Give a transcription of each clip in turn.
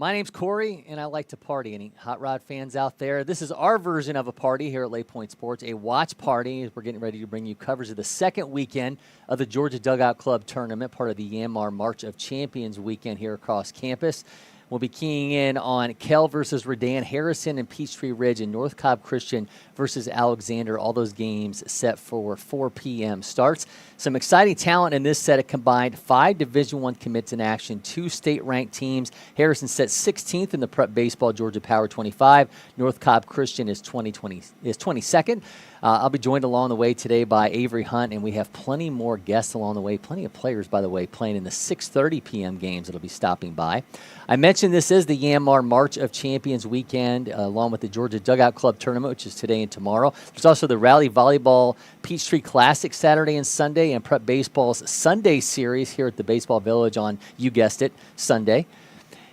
My name's Cory, and I like to party. Any hot rod fans out there? This is our version of a party here at LakePoint Sports, a watch party. We're getting ready to bring you coverage of the second weekend of the Georgia Dugout Club Tournament, part of the Yanmar March of Champions weekend here across campus. We'll be keying in on Kell versus Redan, Harrison and Peachtree Ridge, and North Cobb Christian versus Alexander. All those games set for 4 p.m. starts. Some exciting talent in this set. It combined 5 Division I commits in action, 2 state-ranked teams. Harrison set 16th in the Prep Baseball Georgia Power 25. North Cobb Christian is 22nd. I'll be joined along the way today by Avery Hunt, and we have plenty more guests along the way. Plenty of players, by the way, playing in the 6:30 p.m. games that'll be stopping by. I mentioned this is the Yanmar March of Champions weekend, along with the Georgia Dugout Club Tournament, which is today and tomorrow. There's also the Rally Volleyball Peachtree Classic Saturday and Sunday, and Prep Baseball's Sunday series here at the Baseball Village on, you guessed it, Sunday.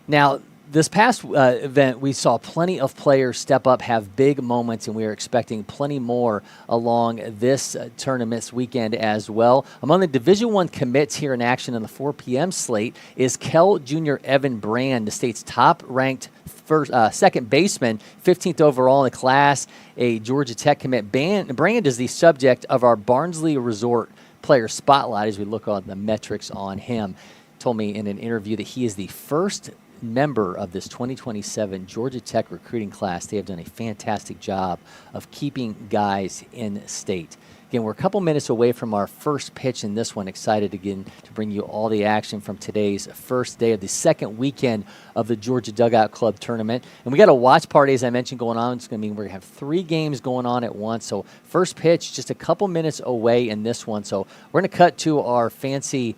Now, this past event, we saw plenty of players step up, have big moments, and we are expecting plenty more along this tournament's weekend as well. Among the Division I commits here in action on the 4 p.m. slate is Kell Jr. Evan Brand, the state's top-ranked second baseman, 15th overall in the class, a Georgia Tech commit. Brand is the subject of our Barnsley Resort player spotlight as we look on the metrics on him. Told me in an interview that he is the first member of this 2027 Georgia Tech recruiting class. They have done a fantastic job of keeping guys in state. Again, we're a couple minutes away from our first pitch in this one. Excited again to bring you all the action from today's first day of the second weekend of the Georgia Dugout Club Tournament. And we got a watch party, as I mentioned, going on. It's going to mean we're going to have 3 games going on at once. So first pitch, just a couple minutes away in this one. So we're going to cut to our fancy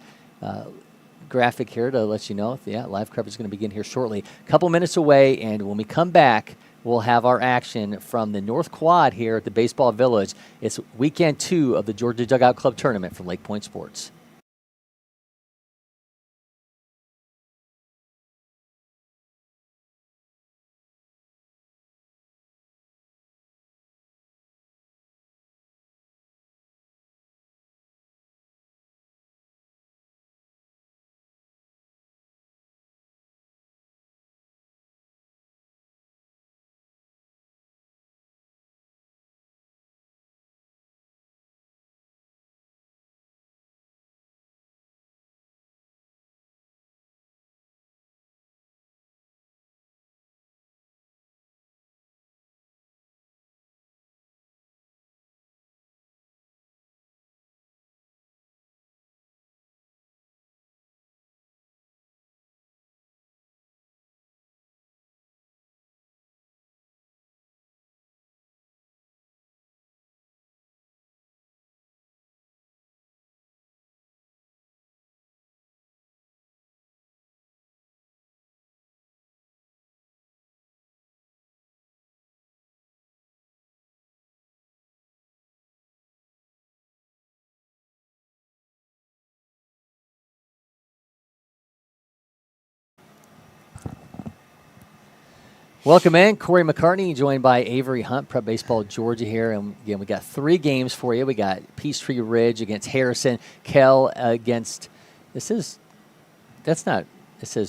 graphic here to let you know. Yeah, live coverage is going to begin here shortly. A couple minutes away, and when we come back, we'll have our action from the North Quad here at the Baseball Village. It's weekend 2 of the Georgia Dugout Club Tournament from LakePoint Sports. Welcome in, Cory McCartney, joined by Avery Hunt, Prep Baseball Georgia here. And again, we got 3 games for you. We got Peachtree Ridge against Harrison, Kell against, it says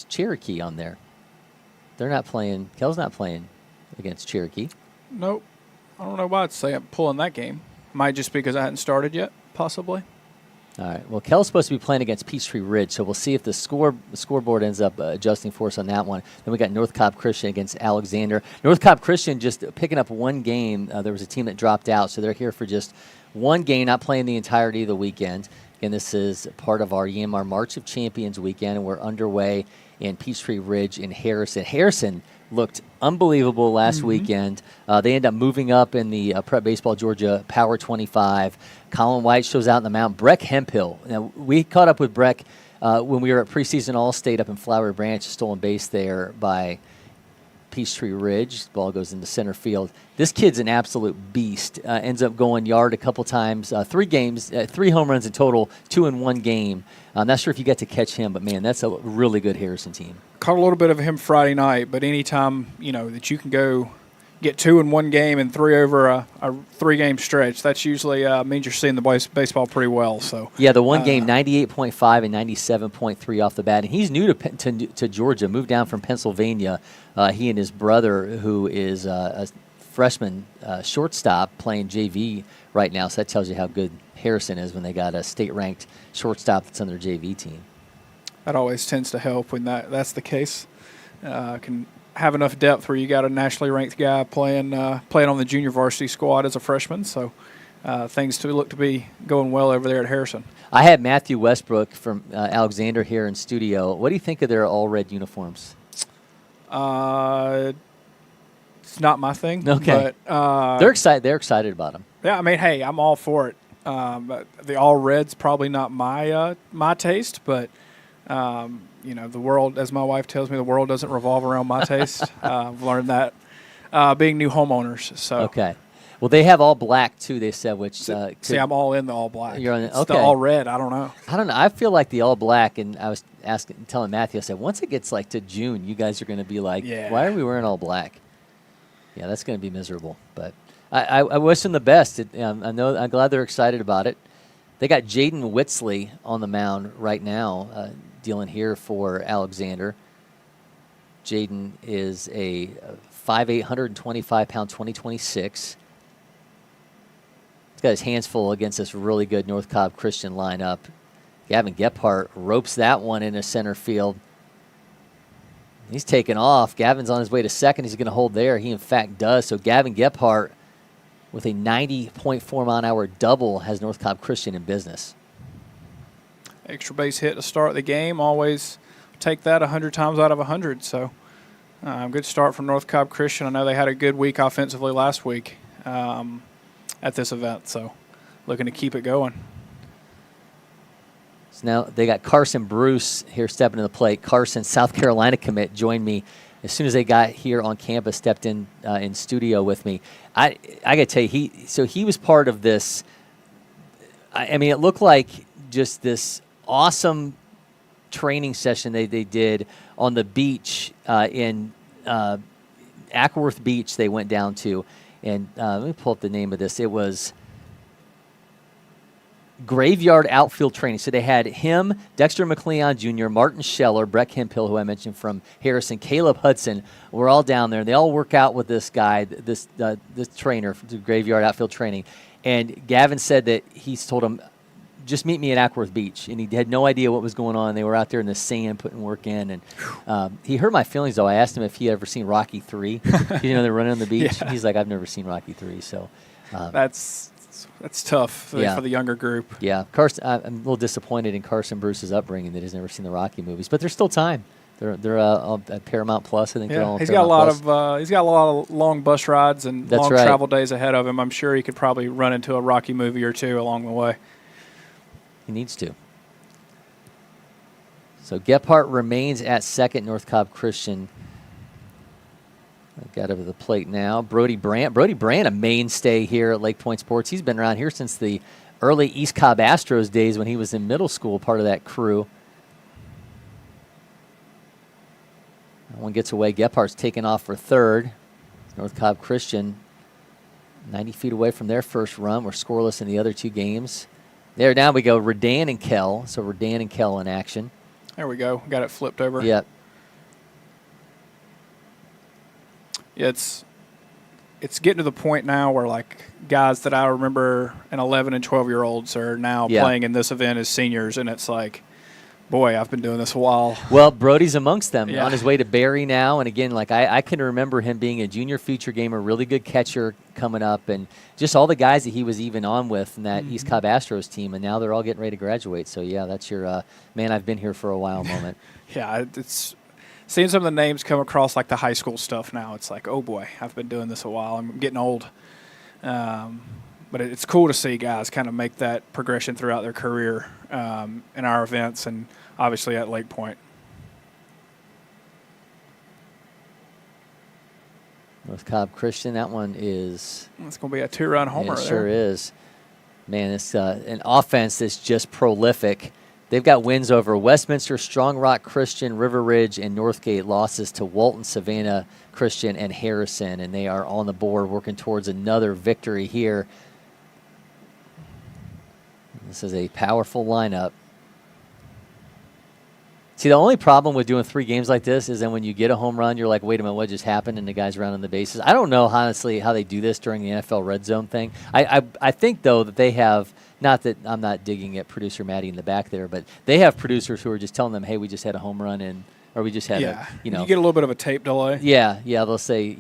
Cherokee on there. They're not playing, Kell's not playing against Cherokee. Nope. I don't know why I'd say I'm pulling that game. Might just be because I hadn't started yet, possibly. All right. Well, Kell's supposed to be playing against Peachtree Ridge, so we'll see if the scoreboard ends up adjusting for us on that one. Then we got North Cobb Christian against Alexander. North Cobb Christian just picking up 1 game. There was a team that dropped out, so they're here for just 1 game, not playing the entirety of the weekend. Again, this is part of our Yamar March of Champions weekend, and we're underway in Peachtree Ridge in Harrison. Harrison looked unbelievable last weekend. They end up moving up in the Prep Baseball Georgia Power 25. Colin White shows out in the mound. Breck Hemphill. Now, we caught up with Breck when we were at preseason All-State up in Flowery Branch, stolen base there by Peachtree Ridge. Ball goes into center field. This kid's an absolute beast. Ends up going yard a couple times. 3 games, 3 home runs in total, 2 in 1 game. I'm not sure if you got to catch him, but, man, that's a really good Harrison team. Caught a little bit of him Friday night, but anytime, that you can go get 2 in 1 game and 3 over a 3-game stretch, that's usually means you're seeing the baseball pretty well. So yeah, the 1 game, 98.5 and 97.3 off the bat. And he's new to Georgia, moved down from Pennsylvania. He and his brother, who is a freshman shortstop, playing JV right now. So that tells you how good Harrison is when they got a state-ranked shortstop that's on their JV team. That always tends to help when that's the case. Can have enough depth where you got a nationally ranked guy playing on the junior varsity squad as a freshman. So things look to be going well over there at Harrison. I had Matthew Westbrook from Alexander here in studio. What do you think of their all-red uniforms? It's not my thing. Okay. But, they're excited. They're excited about them. Yeah, I mean, hey, I'm all for it. But the all red's probably not my taste, but the world, as my wife tells me, the world doesn't revolve around my taste. I've learned that being new homeowners. So okay. Well, they have all black too. They said, which see, I'm all in the all black. You're on it's the all red. I don't know. I feel like the all black, and I was telling Matthew, I said, once it gets like to June, you guys are going to be like, why are we wearing all black? Yeah, that's going to be miserable. But I wish them the best. I'm glad they're excited about it. They got Jaden Whitsley on the mound right now, dealing here for Alexander. Jaden is a 5'8", 125-pound 2026. He's got his hands full against this really good North Cobb Christian lineup. Gavin Gephardt ropes that one into center field. He's taken off. Gavin's on his way to second. He's going to hold there. He, in fact, does. So Gavin Gephardt, with a 90.4-mile-an-hour double, has North Cobb Christian in business. Extra base hit to start the game. Always take that 100 times out of 100. So good start from North Cobb Christian. I know they had a good week offensively last week at this event. So looking to keep it going. So now they got Carson Bruce here stepping to the plate. Carson, South Carolina commit, joined me as soon as they got here on campus, stepped in studio with me. I got to tell you, he was part of this. I mean, it looked like just this awesome training session they did on the beach in Ackworth Beach they went down to. And let me pull up the name of this. It was Graveyard Outfield Training. So they had him, Dexter McLeon Jr., Martin Scheller, Breck Hemphill, who I mentioned from Harrison, Caleb Hudson. We're all down there. They all work out with this guy, this trainer for the Graveyard Outfield Training. And Gavin said that he's told him, just meet me at Ackworth Beach. And he had no idea what was going on. They were out there in the sand putting work in. And he hurt my feelings, though. I asked him if he had ever seen Rocky III. They're running on the beach. Yeah. He's like, I've never seen Rocky III. So that's tough for the younger group. Yeah. Carson, I'm a little disappointed in Carson Bruce's upbringing that he's never seen the Rocky movies. But there's still time. They're at Paramount Plus. I think they're all on he's Paramount got he's got a lot of long bus rides and That's long right. travel days ahead of him. I'm sure he could probably run into a Rocky movie or two along the way. He needs to. So Gephardt remains at second. North Cobb Christian got over the plate now. Brody Brandt, a mainstay here at LakePoint Sports. He's been around here since the early East Cobb Astros days when he was in middle school, part of that crew. One gets away. Gephardt's taken off for third. North Cobb Christian 90 feet away from their first run. We're scoreless in the other two games. There, now we go Redan and Kell. So Redan and Kell in action. There we go. Got it flipped over. Yep. Yeah, it's getting to the point now where, like, guys that I remember and 11 and 12-year-olds are now playing in this event as seniors, and it's like, boy, I've been doing this a while. Well, Brody's amongst them on his way to Barry now. And, again, like I can remember him being a junior feature gamer, really good catcher coming up, and just all the guys that he was even on with in that East Cobb Astros team, and now they're all getting ready to graduate. So, yeah, that's your man, I've been here for a while moment. Yeah, it's seeing some of the names come across like the high school stuff now. It's like, oh, boy, I've been doing this a while. I'm getting old. But it's cool to see guys kind of make that progression throughout their career in our events and obviously at LakePoint. North Cobb Christian, that one is... It's going to be a 2-run homer It there. sure is. Man, it's an offense that's just prolific. They've got wins over Westminster, Strong Rock Christian, River Ridge, and Northgate. Losses to Walton, Savannah Christian, and Harrison, and they are on the board working towards another victory here. This is a powerful lineup. See, the only problem with doing 3 games like this is then when you get a home run, you're like, wait a minute, what just happened? And the guy's rounding the bases. I don't know, honestly, how they do this during the NFL Red Zone thing. I think, though, that they have, not that I'm not digging at producer Maddie in the back there, but they have producers who are just telling them, hey, we just had a home run, or we just had a, you get a little bit of a tape delay. Yeah, they'll say,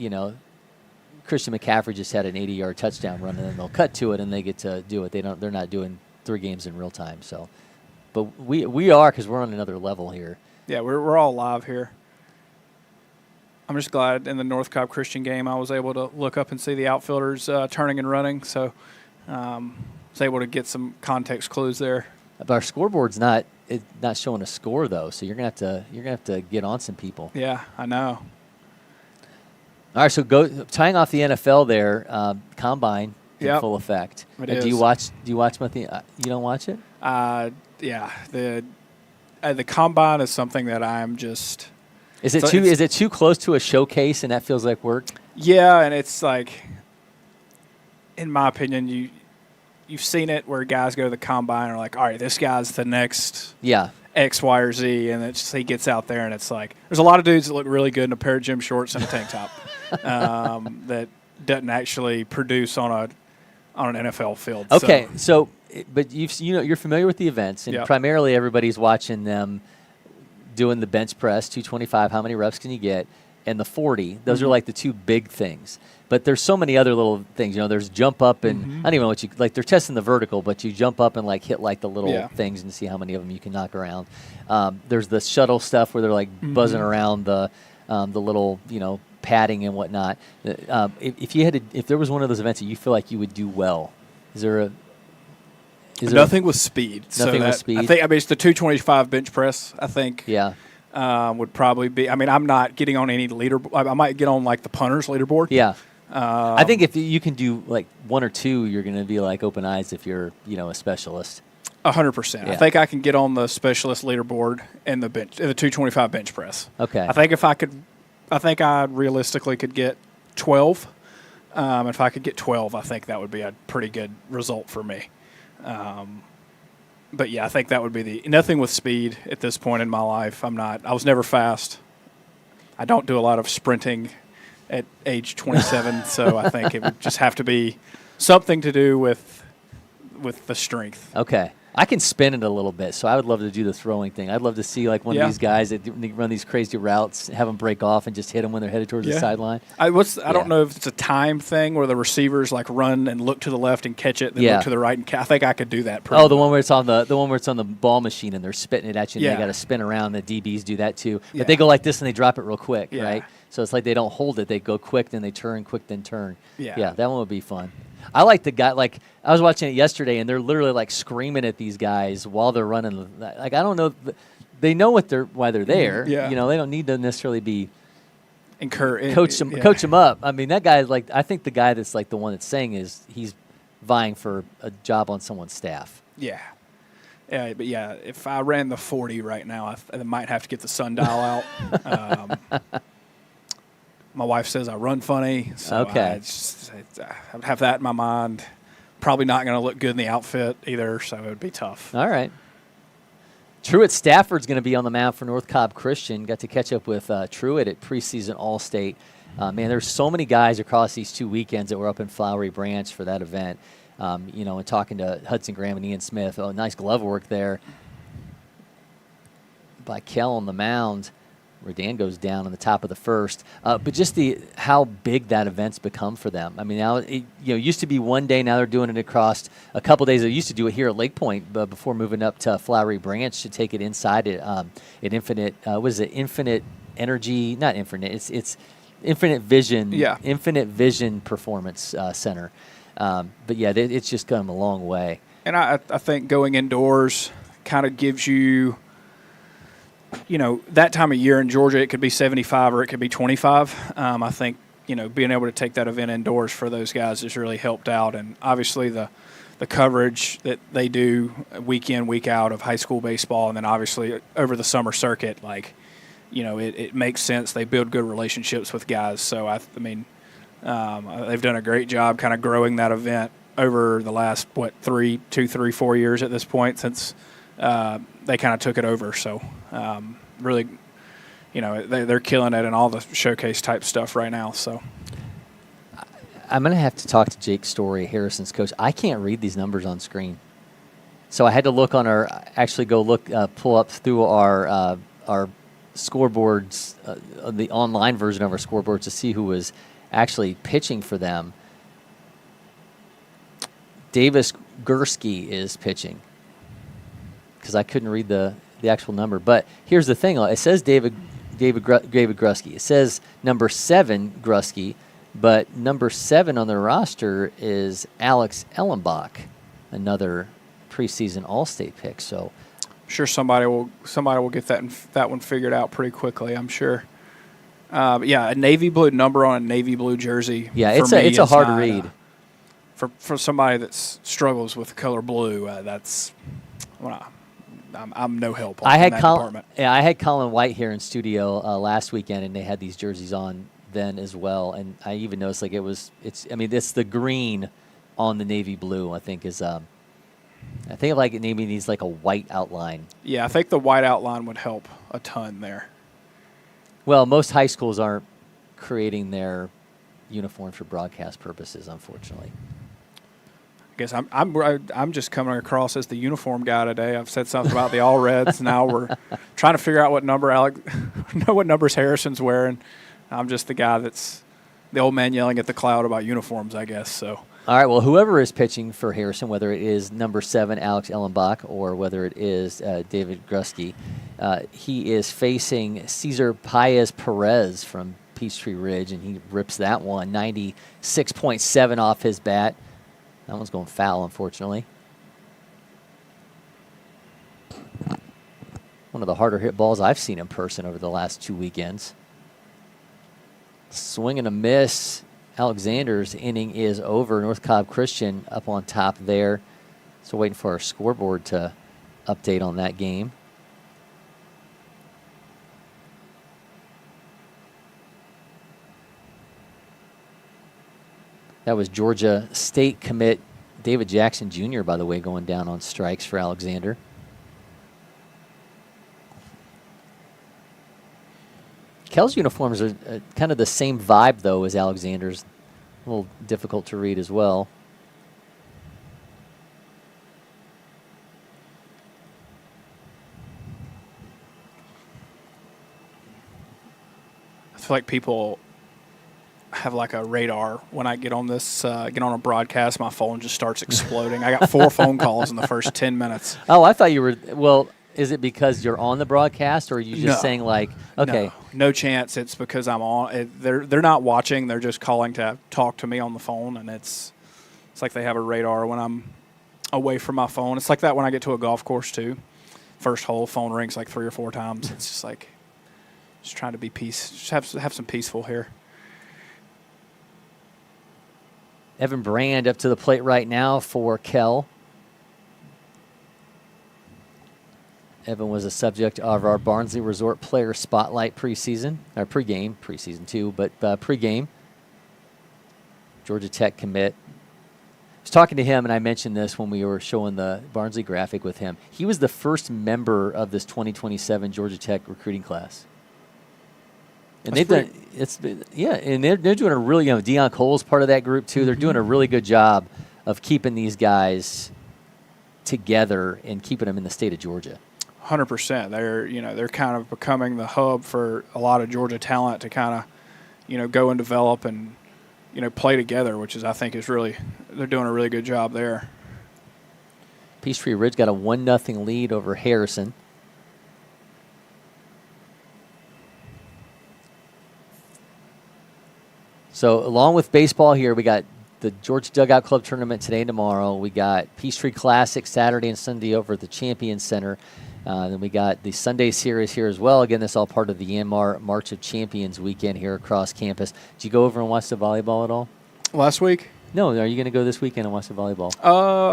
Christian McCaffrey just had an 80-yard touchdown run, and then they'll cut to it, and they get to do it. They're not doing 3 games in real time, so. But we are, because we're on another level here. Yeah, we're all live here. I'm just glad in the North Cobb Christian game I was able to look up and see the outfielders turning and running, so I was able to get some context clues there. But our scoreboard's not showing a score though, so you're gonna have to get on some people. Yeah, I know. All right, so tying off the NFL there, combine in full effect. It is. Do you watch Matthew? You don't watch it? Yeah, the combine is something that I'm just. Is it too close to a showcase and that feels like work? Yeah, and it's like, in my opinion, you've seen it where guys go to the combine and are like, all right, this guy's the next X, Y, or Z, and he gets out there and it's like there's a lot of dudes that look really good in a pair of gym shorts and a tank top that doesn't actually produce on an NFL field. Okay, so but you're familiar with the events, and primarily everybody's watching them doing the bench press, 225. How many reps can you get? And the 40. Those are like the 2 big things. But there's so many other little things. There's jump up and I don't even know what you like. They're testing the vertical, but you jump up and like hit like the little things and see how many of them you can knock around. There's the shuttle stuff where they're like buzzing around the little padding and whatnot. If there was one of those events that you feel like you would do well, is there nothing with speed? Nothing with speed. I think it's the 225 bench press. I think. Yeah. Would probably be. I mean, I'm not getting on any leaderboard. I might get on like the punters leaderboard. Yeah. I think if you can do like 1 or 2, you're going to be like open eyes if you're a specialist. 100%. Yeah. I think I can get on the specialist leaderboard and the 225 bench press. Okay. I think I realistically could get 12. If I could get 12, I think that would be a pretty good result for me. But yeah, I think that would be nothing with speed at this point in my life. I was never fast. I don't do a lot of sprinting at age 27, so I think it would just have to be something to do with the strength. Okay. I can spin it a little bit, so I would love to do the throwing thing. I'd love to see like one of these guys that run these crazy routes, have them break off and just hit them when they're headed towards the sideline. I don't know if it's a time thing where the receivers like run and look to the left and catch it, then look to the right and I think I could do that. The one where it's on the ball machine and they're spitting it at you and they got to spin around. The DBs do that too, but they go like this and they drop it real quick, right? So it's like they don't hold it; they go quick, then they turn, quick, then turn. Yeah, that one would be fun. I like the guy. Like I was watching it yesterday, and they're literally like screaming at these guys while they're running. Like I don't know, they know why they're there. Yeah. They don't need to necessarily be coach them up. I mean, that guy like I think the guy that's like the one that's saying he's vying for a job on someone's staff. Yeah. But yeah, if I ran the 40 right now, I might have to get the sundial out. My wife says I run funny, so Okay. I would have that in my mind. Probably not going to look good in the outfit either, so it would be tough. All right. Truett Stafford's going to be on the mound for North Cobb Christian. Got to catch up with Truett at preseason All-State. Man, there's so many guys across these 2 weekends that were up in Flowery Branch for that event. And talking to Hudson Graham and Ian Smith. Oh, nice glove work there by Kell on the mound. Redan goes down on the top of the first. But just how big that event's become for them. I mean, now it used to be one day. Now they're doing it across a couple days. They used to do it here at LakePoint, but before moving up to Flowery Branch to take it inside at Infinite. What is it? Infinite Energy? Not Infinite. It's Infinite Vision. Yeah. Infinite Vision Performance Center. But yeah, it's just come a long way. And I think going indoors kind of gives you. That time of year in Georgia, it could be 75 or it could be 25. I think, being able to take that event indoors for those guys has really helped out. And obviously the coverage that they do week in, week out of high school baseball, and then obviously over the summer circuit, it makes sense. They build good relationships with guys. So, they've done a great job kind of growing that event over the last, 3, 4 years at this point since they kind of took it over. So, really, they're killing it in all the showcase type stuff right now. So, I'm going to have to talk to Jake Story, Harrison's coach. I can't read these numbers on screen, so I had to look on pull up through our scoreboards, the online version of our scoreboards to see who was actually pitching for them. Davis Gursky is pitching because I couldn't read the actual number. But here's the thing: it says David Grusky. It says number 7 Grusky, but number 7 on the roster is Alex Ellenbach, another preseason All-State pick. So, I'm sure somebody will get that one figured out pretty quickly. I'm sure. But yeah, a navy blue number on a navy blue jersey. Yeah, it's a hard read. For somebody that struggles with the color blue, I'm no help on that department. Yeah, I had Colin White here in studio last weekend, and they had these jerseys on then as well. And I even noticed it's the green on the navy blue. I think it maybe needs like a white outline. Yeah, I think the white outline would help a ton there. Well, most high schools aren't creating their uniforms for broadcast purposes, unfortunately. I guess I'm just coming across as the uniform guy today. I've said something about the All Reds. Now we're trying to figure out what numbers Harrison's wearing. I'm just the guy that's the old man yelling at the cloud about uniforms, I guess. So. All right. Well, whoever is pitching for Harrison, whether it is number 7 Alex Ellenbach or whether it is David Grusky, he is facing Cesar Paez Perez from Peachtree Ridge, and he rips that one 96.7 off his bat. That one's going foul, unfortunately. One of the harder hit balls I've seen in person over the last 2 weekends. Swing and a miss. Alexander's inning is over. North Cobb Christian up on top there. So waiting for our scoreboard to update on that game. That was Georgia State commit David Jackson Jr., by the way, going down on strikes for Alexander. Kell's uniforms are kind of the same vibe, though, as Alexander's. A little difficult to read as well. I feel like people have like a radar when I get on a broadcast. My phone just starts exploding. I got 4 phone calls in the first 10 minutes. Oh, I thought you were. Well, is it because you're on the broadcast, or are you just saying like, okay? No chance. It's because I'm on. They're not watching. They're just calling to talk to me on the phone, and it's like they have a radar when I'm away from my phone. It's like that when I get to a golf course too. First hole, phone rings like 3 or 4 times. It's just like just trying to be peace. Just have some peaceful here. Evan Brand up to the plate right now for Kell. Evan was a subject of our Barnsley Resort Player Spotlight preseason, or preseason too, but pregame. Georgia Tech commit. I was talking to him, and I mentioned this when we were showing the Barnsley graphic with him. He was the first member of this 2027 Georgia Tech recruiting class. And they've done and they're doing a really, Deion Cole's part of that group too. They're doing a really good job of keeping these guys together and keeping them in the state of Georgia. 100%. They're kind of becoming the hub for a lot of Georgia talent to kind of, go and develop and, play together, which is, I think, they're doing a really good job there. Peachtree Ridge got a 1-0 lead over Harrison. So along with baseball here, we got the Georgia Dugout Club tournament today and tomorrow. We got Peachtree Classic Saturday and Sunday over at the Champion Center. Then we got the Sunday series here as well. Again, this is all part of the Yanmar March of Champions weekend here across campus. Did you go over and watch the volleyball at all? Last week? No. Are you going to go this weekend and watch the volleyball?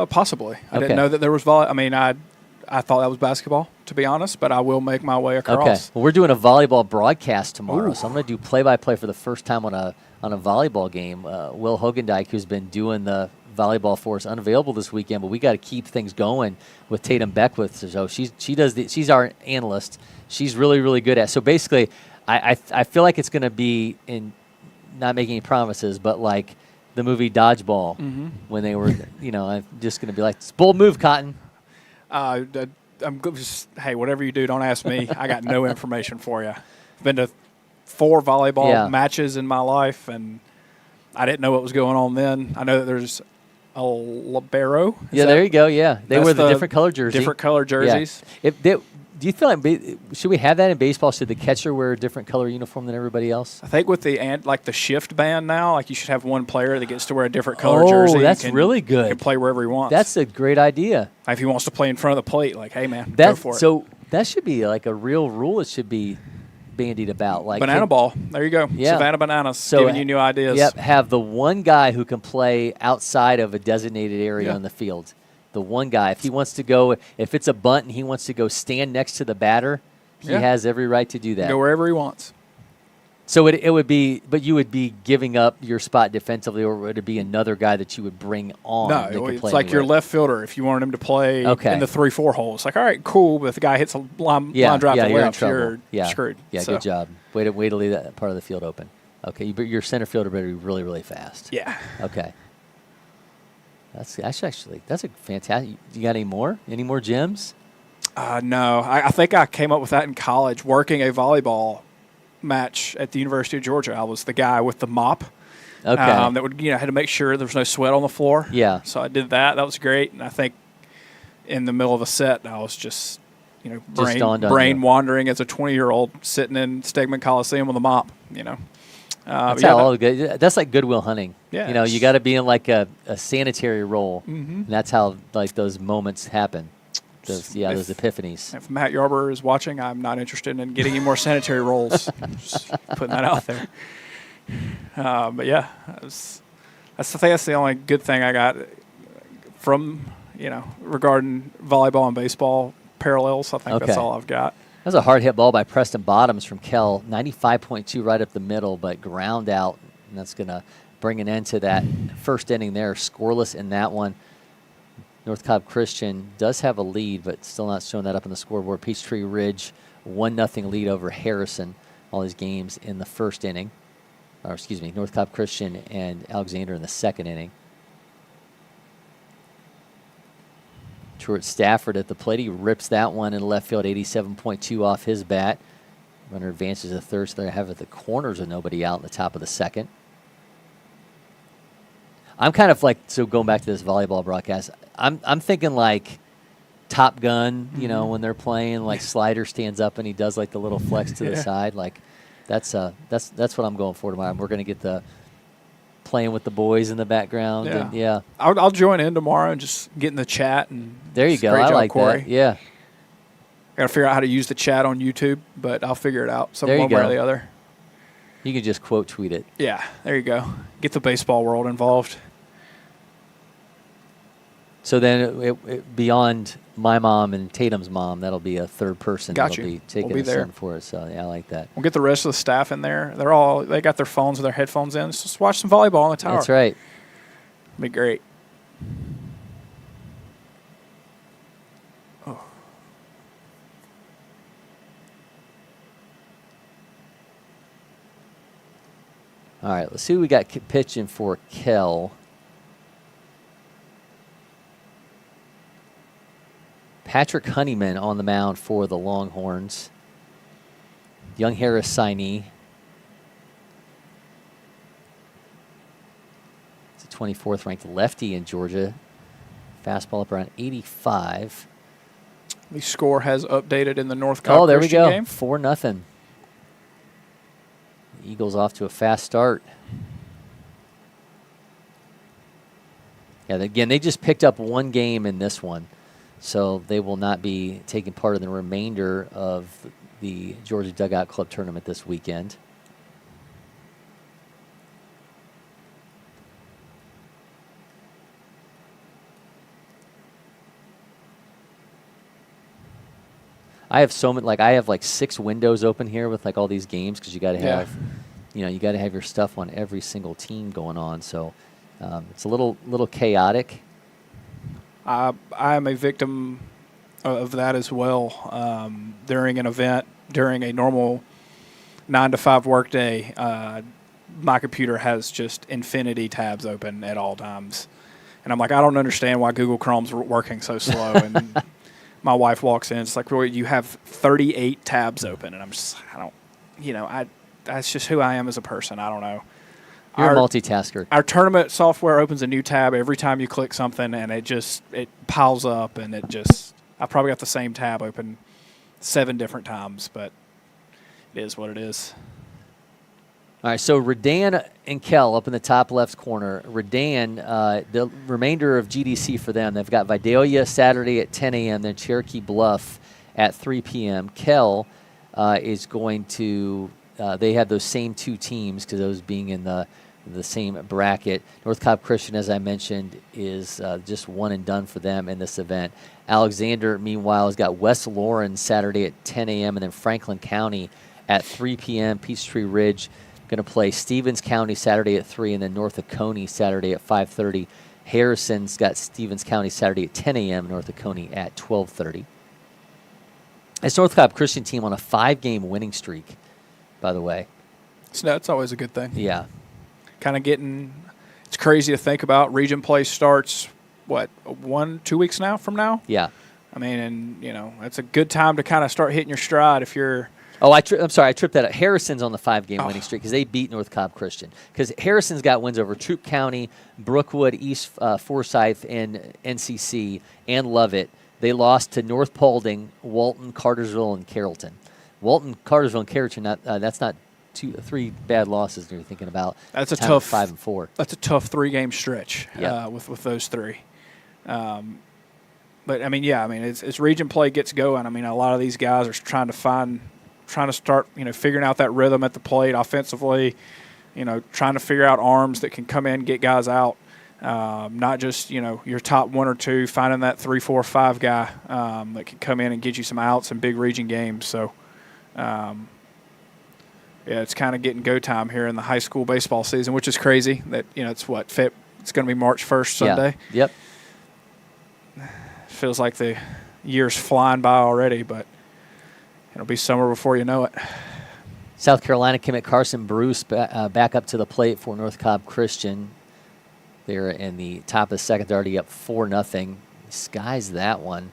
Possibly. I didn't know that there was volleyball. I mean, I thought that was basketball, to be honest, but I will make my way across. Okay. Well, we're doing a volleyball broadcast tomorrow, so I'm going to do play-by-play for the first time on a volleyball game. Will Hogendijk, who's been doing the volleyball for us, unavailable this weekend, but we got to keep things going with Tatum Beckwith. So she's our analyst. She's really, really good at. So basically, I feel like it's going to be, in not making any promises, but like the movie Dodgeball when they were, I'm just going to be like, it's a bold move, Cotton. I'm just, hey, whatever you do, don't ask me. I got no information for you. I've been to 4 volleyball matches in my life, and I didn't know what was going on then. I know that there's a libero. There you go. Yeah, they wear the different color jersey. Different color jerseys. Yeah. Do you feel like should we have that in baseball? Should the catcher wear a different color uniform than everybody else? I think with the shift ban now, like you should have one player that gets to wear a different color jersey. Oh, that's really good. Can play wherever he wants. That's a great idea. If he wants to play in front of the plate, like, hey man, go for it. So that should be like a real rule. It should be bandied about. Like banana ball. There you go. Yeah. Savannah Bananas, giving you new ideas. Yep. Have the one guy who can play outside of a designated area on the field. The one guy, if he wants to go, if it's a bunt and he wants to go stand next to the batter, he has every right to do that. Go wherever he wants. So it would be, but you would be giving up your spot defensively, or would it be another guy that you would bring on? No, it's like your left fielder. If you wanted him to play in the 3-4 hole, it's like, all right, cool. But if the guy hits a line drive to left, you're screwed. Yeah, so. Good job. Way to leave that part of the field open. Okay, your center fielder better be really, really fast. Yeah. Okay. That's a fantastic. You got any more? Any more gems? No. I think I came up with that in college, working a volleyball match at the University of Georgia. I was the guy with the mop. Okay. That would had to make sure there was no sweat on the floor. Yeah. So I did that. That was great. And I think in the middle of a set, I was just brain wandering as a 20-year-old sitting in Stegman Coliseum with a mop. That's like Goodwill Hunting. Yeah. You got to be in like a sanitary role. And that's how like those moments happen. Those epiphanies. If Matt Yarber is watching, I'm not interested in getting any more sanitary roles. Just putting that out there. But yeah, I think that's the only good thing I got from regarding volleyball and baseball parallels. I think that's all I've got. That was a hard hit ball by Preston Bottoms from Kell, 95.2 right up the middle, but ground out, and that's going to bring an end to that first inning there. Scoreless in that one. North Cobb Christian does have a lead, but still not showing that up on the scoreboard. Peachtree Ridge, 1-0 lead over Harrison. All these games in the first inning. North Cobb Christian and Alexander in the second inning. Truett Stafford at the plate. He rips that one in left field, 87.2 off his bat. Runner advances to third, so they have at the corners with nobody out in the top of the second. I'm kind of like, so going back to this volleyball broadcast, I'm thinking like Top Gun, when they're playing, like Slider stands up and he does like the little flex to the side. Like that's what I'm going for tomorrow. We're going to get the playing with the boys in the background. Yeah. I'll join in tomorrow and just get in the chat. And there you go. Great I job, like Cory. that. Yeah. I got to figure out how to use the chat on YouTube, but I'll figure it out one way or the other. You can just quote tweet it. Yeah, there you go. Get the baseball world involved. So then beyond my mom and Tatum's mom, that'll be a third person that'll be taking a send for us. So, yeah, I like that. We'll get the rest of the staff in there. They got their phones with their headphones in. Just watch some volleyball on the tower. That's right. It'll be great. Oh. All right, let's see who we got pitching for Kell. Patrick Honeyman on the mound for the Longhorns. Young Harris signee. It's a 24th ranked lefty in Georgia. Fastball up around 85. The score has updated in the North Cobb Christian game. Oh, there we go. 4-0. Eagles off to a fast start. Yeah, again, they just picked up one game in this one, so they will not be taking part in the remainder of the Georgia Dugout Club tournament this weekend. I have so many, I have 6 windows open here with all these games because you got to have, you got to have your stuff on every single team going on. So it's a little chaotic. I am a victim of that as well. During an event, during a normal 9 to 5 workday, my computer has just infinity tabs open at all times, and I'm like, I don't understand why Google Chrome's working so slow. And my wife walks in, it's like, Roy, you have 38 tabs open. And I'm just, that's just who I am as a person. I don't know. You're a multitasker. Our tournament software opens a new tab every time you click something, and it piles up, and I probably got the same tab open 7 different times, but it is what it is. All right, so Redan and Kell up in the top left corner. Redan, the remainder of GDC for them, they've got Vidalia Saturday at 10 a.m., then Cherokee Bluff at 3 p.m. Kell is going to they have those same 2 teams because those being in the same bracket. North Cobb Christian, as I mentioned, is just one and done for them in this event. Alexander, meanwhile, has got West Lawrence Saturday at 10 a.m. and then Franklin County at 3 p.m. Peachtree Ridge going to play Stevens County Saturday at 3 and then North Oconee Saturday at 5:30. Harrison's got Stevens County Saturday at 10 a.m. North Oconee at 12:30. It's North Cobb Christian team on a 5-game winning streak, by the way. So that's always a good thing. Yeah. Kind of it's crazy to think about. Region play starts, 1-2 weeks from now? Yeah. I mean, and, it's a good time to kind of start hitting your stride if you're. Oh, I'm sorry, I tripped that up. Harrison's on the 5-game winning streak because they beat North Cobb Christian. Because Harrison's got wins over Troup County, Brookwood, East Forsyth, and NCC, and Lovett. They lost to North Paulding, Walton, Cartersville, and Carrollton. Walton, Cartersville, and Carrollton, that's not 3 bad losses you're thinking about. That's a tough 5 and 4. That's a tough 3-game stretch. Yep. With those 3. But it's region play gets going. I mean, a lot of these guys are trying to start, figuring out that rhythm at the plate offensively. Trying to figure out arms that can come in, get guys out. Not just your top 1 or 2, finding that 3, 4, 5 guy that can come in and get you some outs in big region games. So. It's kind of getting go time here in the high school baseball season, which is crazy. That it's it's going to be March 1st Sunday. Yeah. Yep. Feels like the year's flying by already, but it'll be summer before you know it. South Carolina commit Carson Bruce back up to the plate for North Cobb Christian. They're in the top of the second, they're already up 4-0. Skies that one.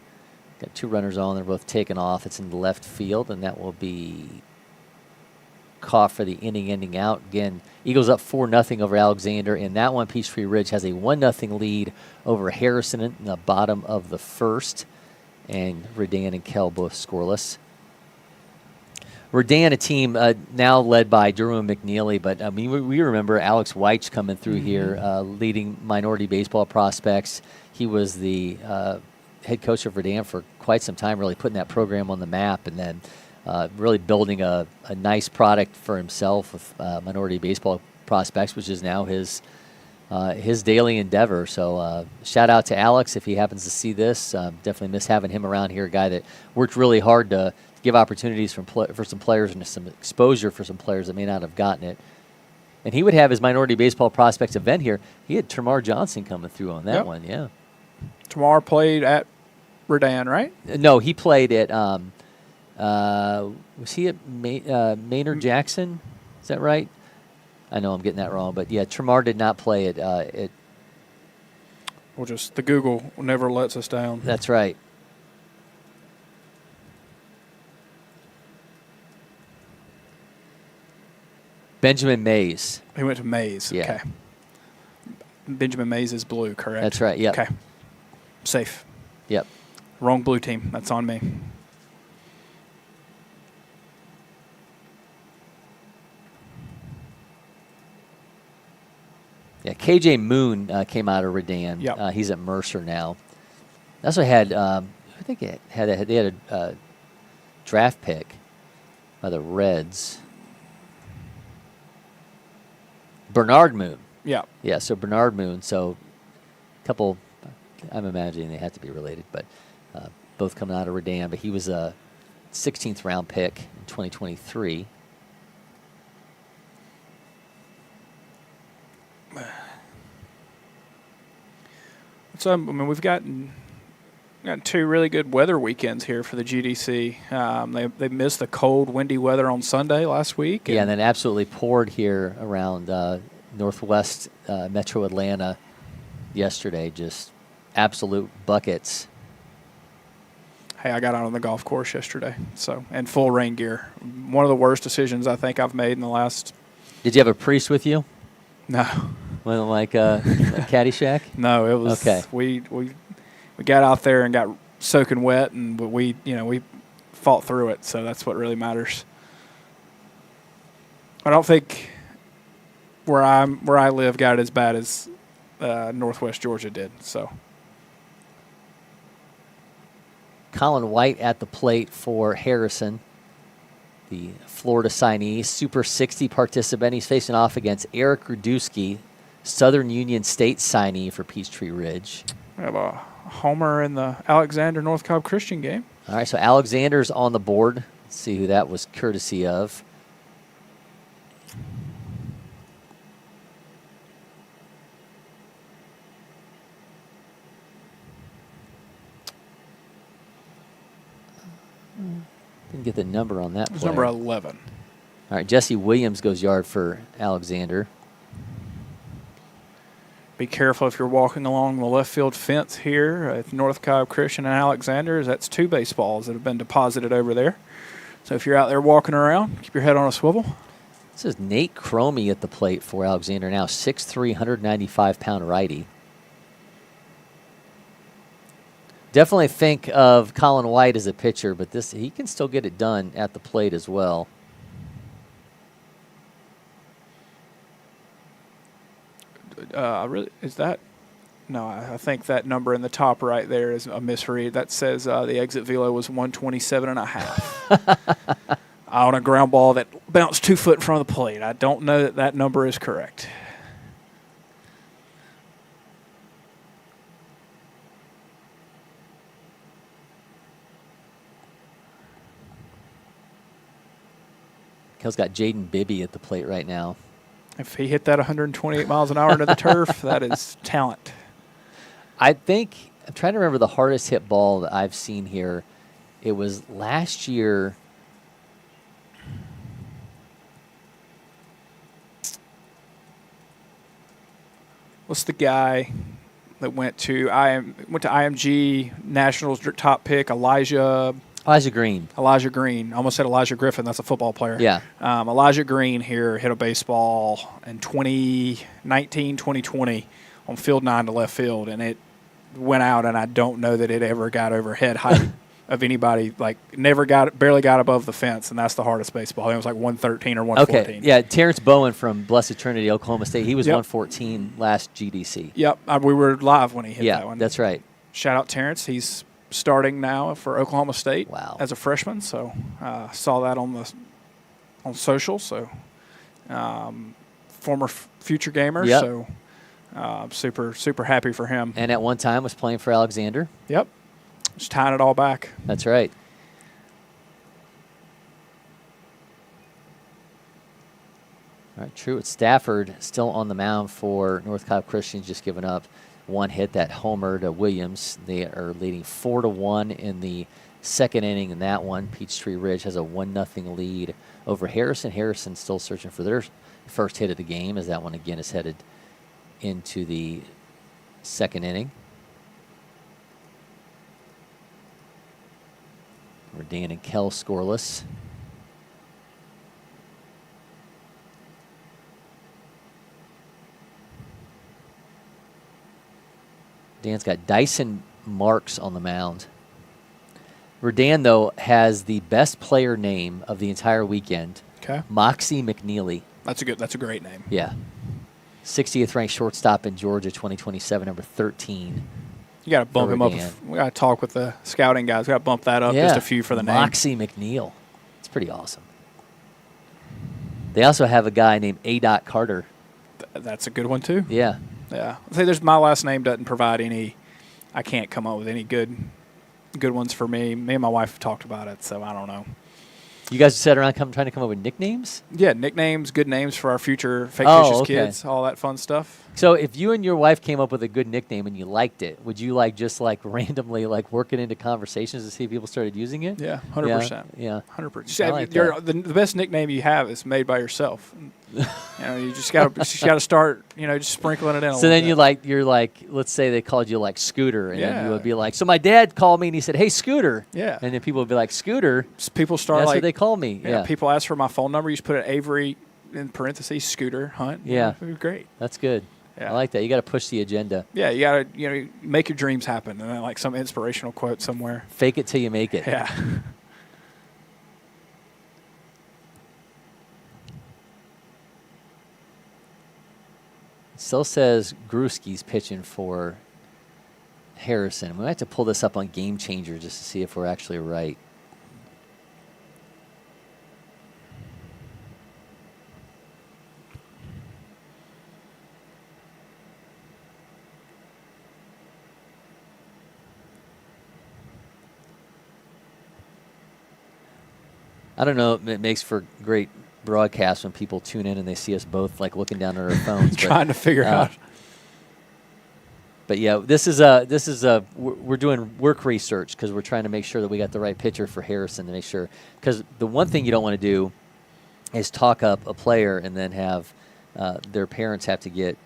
Got 2 runners on, they're both taken off. It's in the left field, and that will be caught for the inning-ending out. Again, Eagles up 4-0 over Alexander. In that one, Peachtree Ridge has a 1-0 lead over Harrison in the bottom of the first. And Redan and Kell both scoreless. Redan, a team now led by Jerome McNeely, but we remember Alex Weich coming through here, leading minority baseball prospects. He was the head coach of Redan for quite some time, really putting that program on the map, and then really building a nice product for himself with minority baseball prospects, which is now his his daily endeavor. So shout out to Alex if he happens to see this. Definitely miss having him around here, a guy that worked really hard to give opportunities for some players and some exposure for some players that may not have gotten it. And he would have his minority baseball prospects event here. He had Termar Johnson coming through on that one, yeah. Termar played at Redan, right? No, he played at, was he at Maynard Jackson? Is that right? I know I'm getting that wrong, but yeah, Termar did not play at. The Google never lets us down. That's right. Benjamin Mays. He went to Mays. Yeah. Okay. Benjamin Mays is blue, correct? That's right, yep. Okay. Safe. Yep. Wrong blue team. That's on me. Yeah, KJ Moon came out of Redan. Yep. He's at Mercer now. They also had, I think they had a draft pick by the Reds. Bernard Moon. Yeah. Yeah, so Bernard Moon. So a couple, I'm imagining they had to be related, but both coming out of Redan. But he was a 16th round pick in 2023. So, I mean, we've gotten two really good weather weekends here for the GDC. They missed the cold, windy weather on Sunday last week. Yeah, and then absolutely poured here around northwest metro Atlanta yesterday. Just absolute buckets. Hey, I got out on the golf course yesterday, and full rain gear. One of the worst decisions I think I've made in the last. Did you have a priest with you? No. Wasn't like a Caddyshack? No, it was. Okay. We got out there and got soaking wet, and we fought through it. So that's what really matters. I don't think where I live got it as bad as Northwest Georgia did. So. Colin White at the plate for Harrison, the Florida signee, Super 60 participant. He's facing off against Eric Radusky, Southern Union State signee for Peachtree Ridge. We have a homer in the Alexander North Cobb Christian game. All right, so Alexander's on the board. Let's see who that was courtesy of. Didn't get the number on that player. It's number 11. All right, Jesse Williams goes yard for Alexander. Be careful if you're walking along the left field fence here at North Cobb Christian and Alexander. That's 2 baseballs that have been deposited over there. So if you're out there walking around, keep your head on a swivel. This is Nate Cromie at the plate for Alexander now, 6'3", 195-pound righty. Definitely think of Colin White as a pitcher, but he can still get it done at the plate as well. I think that number in the top right there is a misread. That says the exit velo was 127.5 on a ground ball that bounced 2 foot in front of the plate. I don't know that number is correct. Kell's got Jaden Bibby at the plate right now. If he hit that 128 miles an hour into the turf, that is talent. I think, I'm trying to remember the hardest hit ball that I've seen here. It was last year. What's the guy that went to IMG Nationals top pick, Elijah Green. I almost said Elijah Griffin. That's a football player. Yeah. Elijah Green here hit a baseball in 2019, 2020 on field 9 to left field, and it went out, and I don't know that it ever got over head height of anybody. Barely got above the fence, and that's the hardest baseball. It was like 113 or 114. Okay, yeah, Terrence Bowen from Blessed Trinity, Oklahoma State. He was 114 last GDC. Yep, we were live when he hit that one. Yeah, that's right. Shout out Terrence. He's starting now for Oklahoma State as a freshman. So saw that on social. So former future gamer. Yep. So Super, super happy for him. And at one time was playing for Alexander. Yep. Just tying it all back. That's right. All right, Truett Stafford still on the mound for North Cobb Christian, just giving up one hit, that homer to Williams. They are leading 4-1 in the second inning in that one. Peachtree Ridge has a 1-0 lead over Harrison. Harrison still searching for their first hit of the game, as that one again is headed into the second inning. Redan and Kell scoreless. Dan's got Dyson Marks on the mound. Redan, though, has the best player name of the entire weekend. Okay. Moxie McNeely. That's a great name. Yeah. 60th ranked shortstop in Georgia, 2027, number 13. You got to bump him up. We got to talk with the scouting guys. We got to bump that up just a few for the name. Moxie McNeil. It's pretty awesome. They also have a guy named A. Carter. That's a good one, too. Yeah. Yeah. My last name doesn't provide any. I can't come up with any good ones for me. Me and my wife have talked about it, so I don't know. You guys sat around trying to come up with nicknames? Yeah, nicknames, good names for our future fictitious kids, all that fun stuff. So if you and your wife came up with a good nickname and you liked it, would you just randomly work it into conversations to see if people started using it? Yeah, 100%. Yeah, 100%. Like the best nickname you have is made by yourself. You just got to start, just sprinkling it in. So then you're like, let's say they called you Scooter, and then you would be like, so my dad called me and he said, hey, Scooter. Yeah. And then people would be like, Scooter. People start That's what they call me. Yeah. People ask for my phone number. You just put it Avery in parentheses, Scooter Hunt. Yeah. It would be great. That's good. Yeah. I like that. You got to push the agenda. Yeah, you got to make your dreams happen, and then some inspirational quote somewhere. Fake it till you make it. Yeah. Still says Gruski's pitching for Harrison. We might have to pull this up on Game Changer just to see if we're actually right. I don't know. It makes for great broadcast when people tune in and they see us both looking down at our phones, trying to figure out. But yeah, we're doing work research because we're trying to make sure that we got the right pitcher for Harrison to make sure. Because the one thing you don't want to do is talk up a player and then have their parents have to get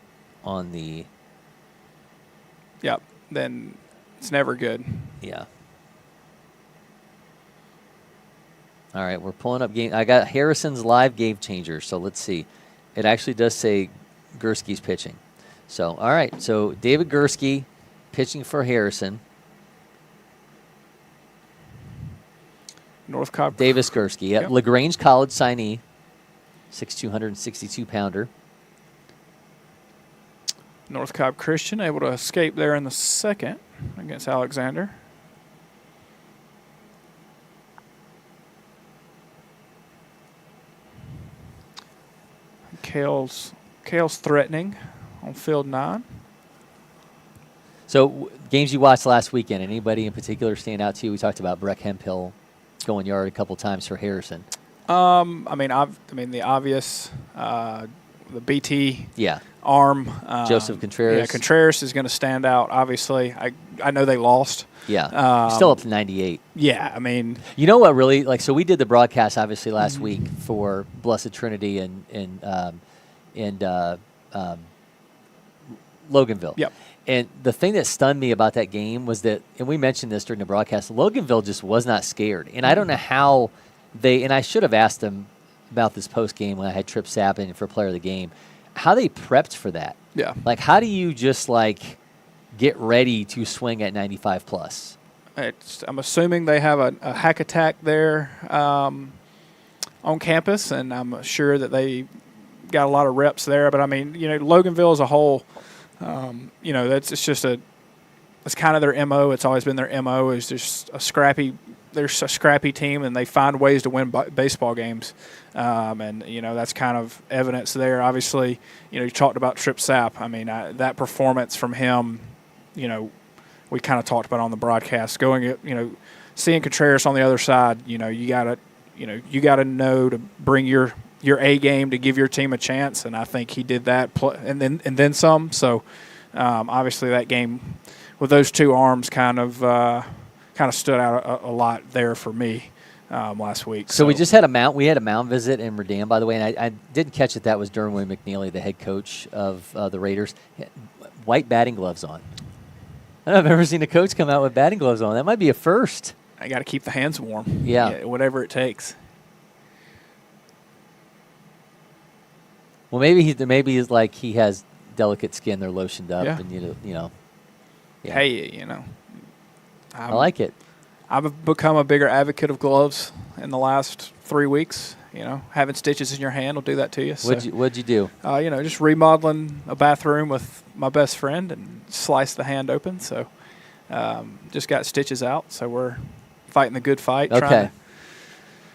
on the. Yep. Then it's never good. Yeah. All right, we're pulling up game. I got Harrison's live Game Changer, so let's see. It actually does say Gursky's pitching. So, all right, so David Gursky pitching for Harrison. North Cobb. Davis Gursky, Yep. LaGrange College signee, 6'2", 162-pounder. North Cobb Christian able to escape there in the second against Alexander. Kell's threatening on field 9. So games you watched last weekend, anybody in particular stand out to you? We talked about Breck Hemphill going yard a couple times for Harrison. The obvious, the BT arm. Joseph Contreras. Yeah, Contreras is going to stand out, obviously. I know they lost. Yeah, still up to 98. Yeah, You know what really, so we did the broadcast, obviously, last week for Blessed Trinity and Loganville. Yep. And the thing that stunned me about that game was that, and we mentioned this during the broadcast, Loganville just was not scared. And I don't know how and I should have asked them about this post-game when I had Tripp Sappin for player of the game, how they prepped for that. Yeah. How do you just, get ready to swing at 95 plus? I'm assuming they have a hack attack there on campus, and I'm sure that they got a lot of reps there. But, Loganville as a whole, it's kind of their MO. It's always been their MO is just a scrappy they're a scrappy team, and they find ways to win baseball games. And, that's kind of evidence there. Obviously, you talked about Trip Sapp. I mean, that performance from him, we kind of talked about on the broadcast. Seeing Contreras on the other side, you got to know to bring your A game to give your team a chance, and I think he did that, and then some. So, obviously, that game with those two arms kind of stood out a lot there for me last week. So we just had a mound visit in Redan, by the way, and I didn't catch it. That was Derwin McNeely, the head coach of the Raiders. White batting gloves on. I don't know if I've ever seen a coach come out with batting gloves on. That might be a first. I got to keep the hands warm. Yeah, whatever it takes. Well, maybe he's like he has delicate skin. They're lotioned up, yeah. And Yeah. Hey, I like it. I've become a bigger advocate of gloves in the last 3 weeks. Having stitches in your hand will do that to you. So, What'd you do? Just remodeling a bathroom with my best friend and sliced the hand open. So, just got stitches out. So we're fighting the good fight. Okay.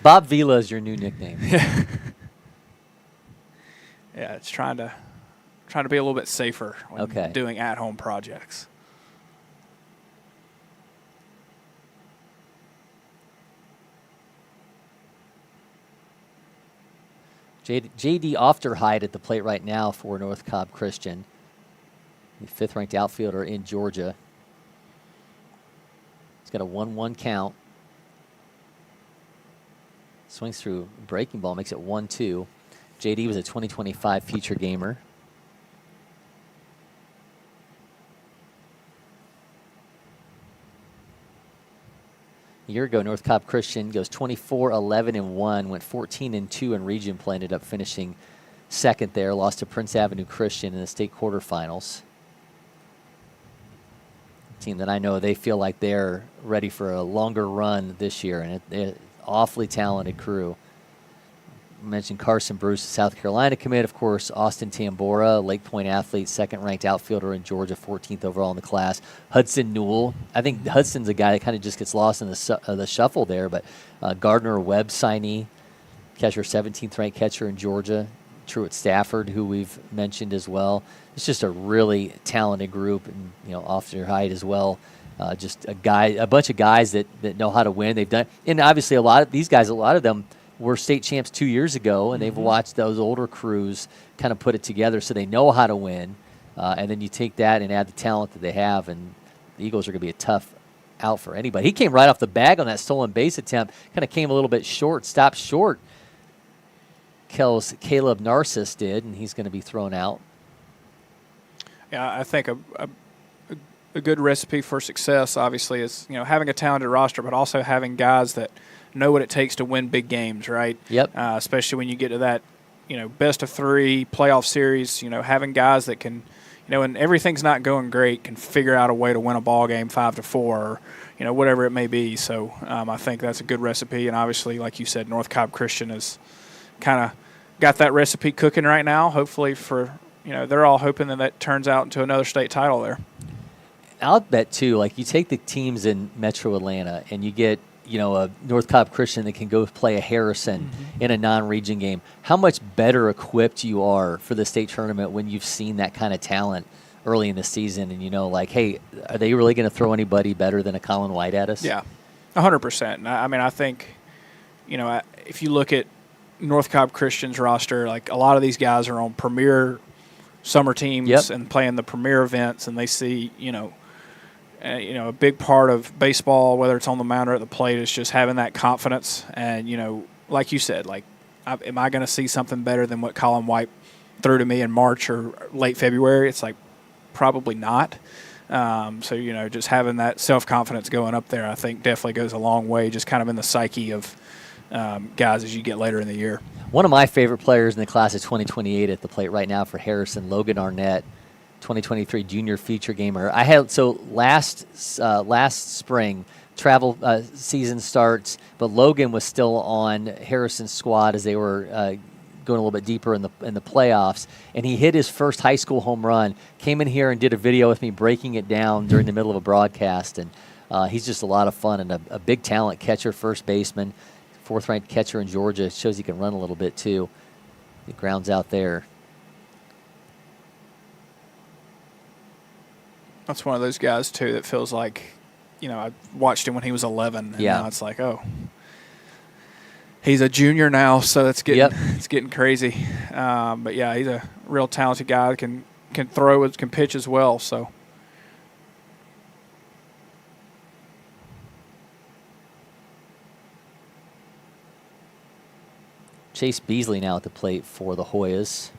Bob Vila is your new nickname. Yeah. Yeah, it's trying to be a little bit safer when doing at-home projects. J.D. Ofterhide at the plate right now for North Cobb Christian, the fifth-ranked outfielder in Georgia. He's got a 1-1 count. Swings through breaking ball, makes it 1-2. J.D. was a 2025 feature gamer. A year ago, North Cobb Christian goes 24-11-1, went 14-2 in region play, ended up finishing second there, lost to Prince Avenue Christian in the state quarterfinals. A team that I know they feel like they're ready for a longer run this year, and they're awfully talented crew. I mentioned Carson Bruce, South Carolina commit, of course, Austin Tambora, LakePoint athlete, second-ranked outfielder in Georgia, 14th overall in the class. Hudson Newell. I think Hudson's a guy that kind of just gets lost in the shuffle there, but Gardner Webb signee, catcher, 17th-ranked catcher in Georgia. Truett Stafford, who we've mentioned as well. It's just a really talented group, and Ofterhide as well. Just a bunch of guys that know how to win. They've done, and obviously a lot of them were state champs 2 years ago, and they've watched those older crews kind of put it together so they know how to win. And then you take that and add the talent that they have, and the Eagles are going to be a tough out for anybody. He came right off the bag on that stolen base attempt, kind of came a little bit short, stopped short. Kell's Caleb Narcissus did, and he's going to be thrown out. Yeah, I think a good recipe for success, obviously, is having a talented roster, but also having guys that know what it takes to win big games, right? Yep. Especially when you get to that, best of 3 playoff series. Having guys that can, when everything's not going great, can figure out a way to win a ball game 5-4, or whatever it may be. So I think that's a good recipe, and obviously, like you said, North Cobb Christian is kind of got that recipe cooking right now. Hopefully, they're all hoping that turns out into another state title there. I'll bet too. Like you take the teams in Metro Atlanta, and you get a North Cobb Christian that can go play a Harrison in a non-region game. How much better equipped you are for the state tournament when you've seen that kind of talent early in the season, and hey, are they really going to throw anybody better than a Colin White at us? Yeah, 100%. I mean, I think if you look at North Cobb Christian's roster, like a lot of these guys are on premier summer teams and playing the premier events, and they see a big part of baseball, whether it's on the mound or at the plate, is just having that confidence. And, like you said, am I going to see something better than what Colin White threw to me in March or late February? It's probably not. So, just having that self-confidence going up there, I think definitely goes a long way, just kind of in the psyche of guys as you get later in the year. One of my favorite players in the class of 2028 at the plate right now for Harrison, Logan Arnett, 2023 junior feature gamer. I had last spring travel season starts, but Logan was still on Harrison's squad as they were going a little bit deeper in the playoffs, and he hit his first high school home run. Came in here and did a video with me breaking it down during the middle of a broadcast, and He's just a lot of fun and a big talent catcher, first baseman, 4th-ranked catcher in Georgia. Shows he can run a little bit too. He grounds out there. That's one of those guys too that feels like, I watched him when he was 11, and now it's like, oh, he's a junior now, so it's getting crazy. But yeah, he's a real talented guy that can throw, can pitch as well. So. Chase Beasley now at the plate for the Hoyas.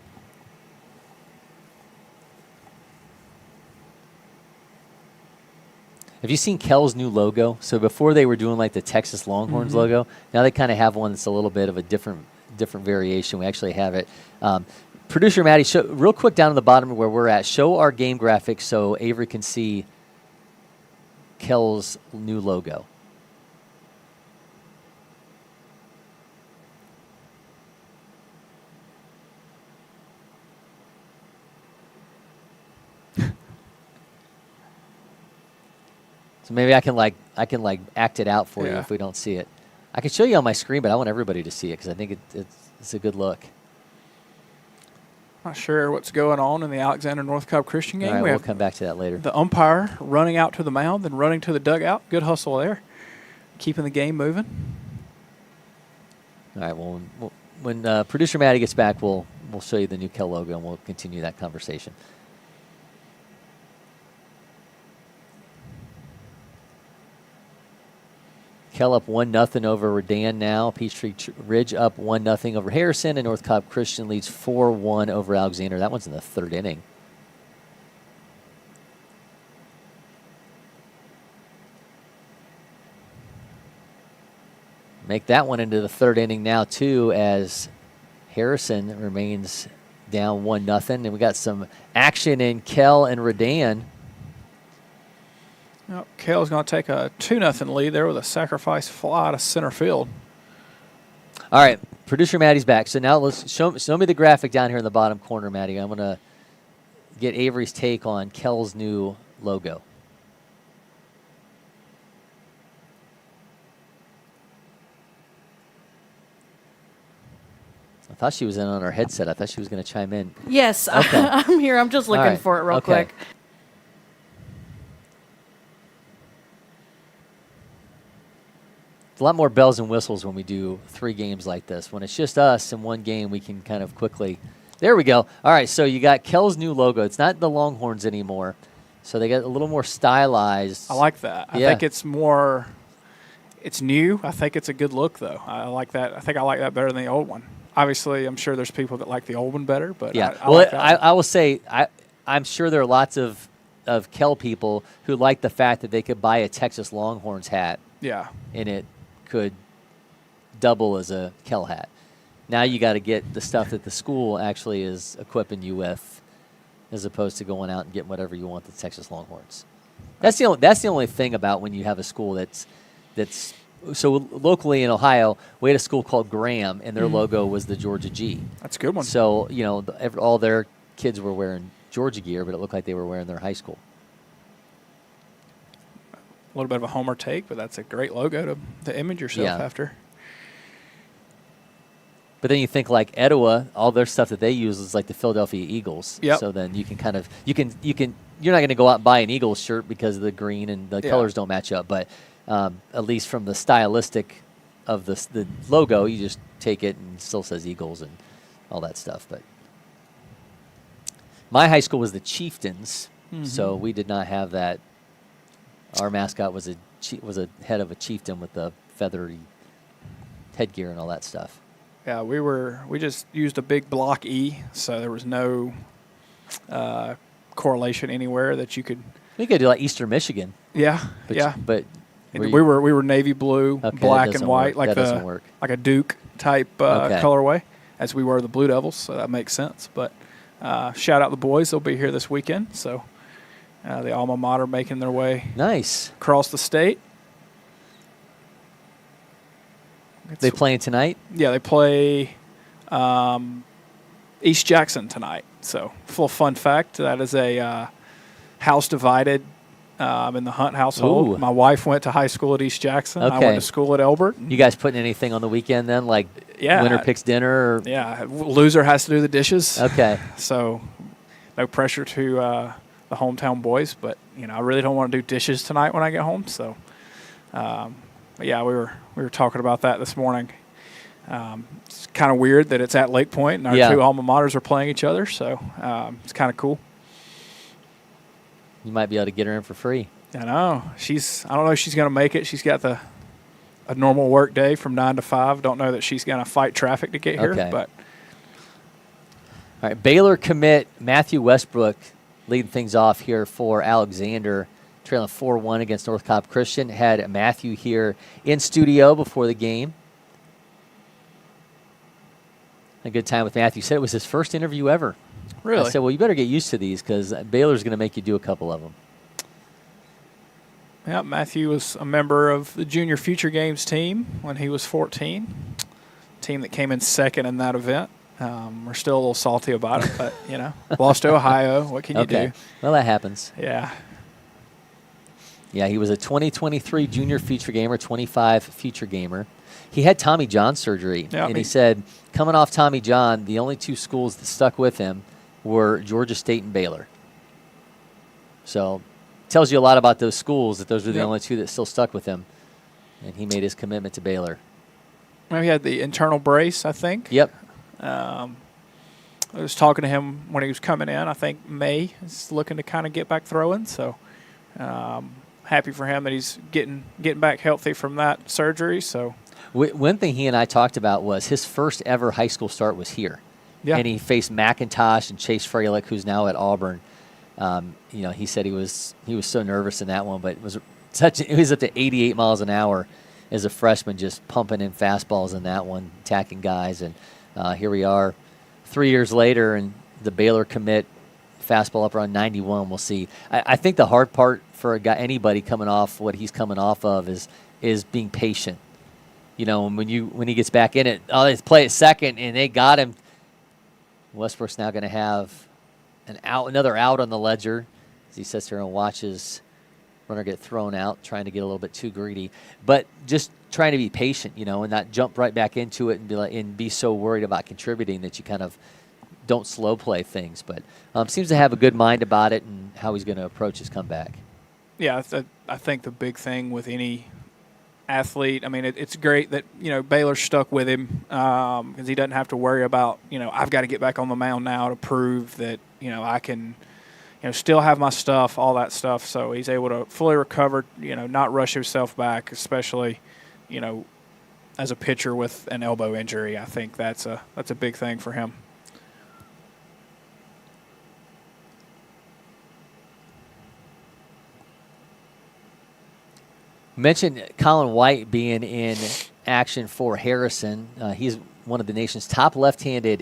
Have you seen Kell's new logo? So before they were doing like the Texas Longhorns logo, now they kind of have one that's a little bit of a different variation. We actually have it. Producer Maddie, real quick down at the bottom where we're at, show our game graphics so Avery can see Kell's new logo. So maybe I can act it out for you if we don't see it. I can show you on my screen, but I want everybody to see it because I think it's a good look. Not sure what's going on in the Alexander North Cobb Christian game. All right, we'll come back to that later. The umpire running out to the mound, then running to the dugout. Good hustle there, keeping the game moving. All right. Well, when producer Maddie gets back, we'll show you the new Kell logo and we'll continue that conversation. Kell up 1-0 over Redan now. Peachtree Ridge up 1-0 over Harrison, and North Cobb Christian leads 4-1 over Alexander. That one's in the 3rd inning. Make that one into the 3rd inning now, too, as Harrison remains down 1-0. And we got some action in Kell and Redan. Kell's going to take a 2-0 lead there with a sacrifice fly to center field. All right, producer Maddie's back. So now let's show me the graphic down here in the bottom corner, Maddie. I'm going to get Avery's take on Kell's new logo. I thought she was in on her headset. I thought she was going to chime in. Yes, okay. I'm here. I'm just looking for it real quick. A lot more bells and whistles when we do 3 games like this. When it's just us in one game, we can kind of quickly. There we go. All right, so you got Kell's new logo. It's not the Longhorns anymore, so they got a little more stylized. I like that. I think it's more. It's new. I think it's a good look, though. I like that. I think I like that better than the old one. Obviously, I'm sure there's people that like the old one better, but I like that. I will say I'm sure there are lots of Kell people who like the fact that they could buy a Texas Longhorns hat. Yeah. And it could double as a Kell hat. Now you got to get the stuff that the school actually is equipping you with, as opposed to going out and getting whatever you want the Texas Longhorns. That's the only thing about when you have a school that's so locally in Ohio, we had a school called Graham, and their logo was the Georgia G. That's a good one. So all their kids were wearing Georgia gear, but it looked like they were wearing their high school. A little bit of a homer take, but that's a great logo to image yourself after. But then you think like Etowah, all their stuff that they use is like the Philadelphia Eagles. Yep. So then you can you're not going to go out and buy an Eagles shirt because of the green and the colors don't match up. But at least from the stylistic of the logo, you just take it and it still says Eagles and all that stuff. But my high school was the Chieftains, so we did not have that. Our mascot was a head of a chieftain with the feathery headgear and all that stuff. Yeah, we just used a big block E, so there was no correlation anywhere that you could. We could do like Eastern Michigan. Yeah, but we were navy blue, black and white, like a Duke type colorway, as we were the Blue Devils. So that makes sense. But shout out the boys; they'll be here this weekend. So. The alma mater making their way across the state. They playing tonight? Yeah, they play East Jackson tonight. So, full fun fact, that is a house-divided in the Hunt household. Ooh. My wife went to high school at East Jackson. Okay. I went to school at Elbert. You guys putting anything on the weekend then, like winner picks dinner? Or? Yeah, loser has to do the dishes. Okay. So no pressure to the hometown boys, but I really don't want to do dishes tonight when I get home. So, but yeah, we were talking about that this morning. It's kind of weird that it's at LakePoint and our two alma maters are playing each other. So it's kind of cool. You might be able to get her in for free. I know. I don't know if she's going to make it. She's got a normal work day from 9 to 5. Don't know that she's going to fight traffic to get here. Okay. But all right, Baylor commit Matthew Westbrook leading things off here for Alexander, trailing 4-1 against North Cobb Christian. Had Matthew here in studio before the game. A good time with Matthew. Said it was his first interview ever. Really? I said, well, you better get used to these because Baylor's going to make you do a couple of them. Yeah, Matthew was a member of the Junior Future Games team when he was 14, team that came in second in that event. We're still a little salty about it, but, lost to Ohio. What can you do? Well, that happens. Yeah. Yeah, he was a 2023 Junior Future Gamer, 25 Future Gamer. He had Tommy John surgery, and he said coming off Tommy John, the only two schools that stuck with him were Georgia State and Baylor. So tells you a lot about those schools, that those were the only two that still stuck with him, and he made his commitment to Baylor. Well, he had the internal brace, I think. Yep. I was talking to him when he was coming in. I think May is looking to kind of get back throwing, so happy for him that he's getting back healthy from that surgery. So one thing he and I talked about was his first ever high school start was here. Yeah. And he faced McIntosh and Chase Freilich, who's now at Auburn. He said he was so nervous in that one, but he was up to 88 miles an hour as a freshman, just pumping in fastballs in that one, attacking guys. And here we are 3 years later, and the Baylor commit fastball up around 91. We'll see. I think the hard part for anybody coming off what he's coming off of is being patient. When he gets back in it, they play at second, and they got him. Westbrook's now going to have another out on the ledger as he sits there and watches runner get thrown out, trying to get a little bit too greedy. But just trying to be patient, and not jump right back into it and be so worried about contributing that you kind of don't slow play things. But seems to have a good mind about it and how he's going to approach his comeback. Yeah, I think the big thing with any athlete, it's great that Baylor stuck with him because he doesn't have to worry about I've got to get back on the mound now to prove that I can still have my stuff, all that stuff. So he's able to fully recover, not rush himself back, especially as a pitcher with an elbow injury. I think that's a big thing for him. Mentioned Colin White being in action for Harrison. He's one of the nation's top left-handed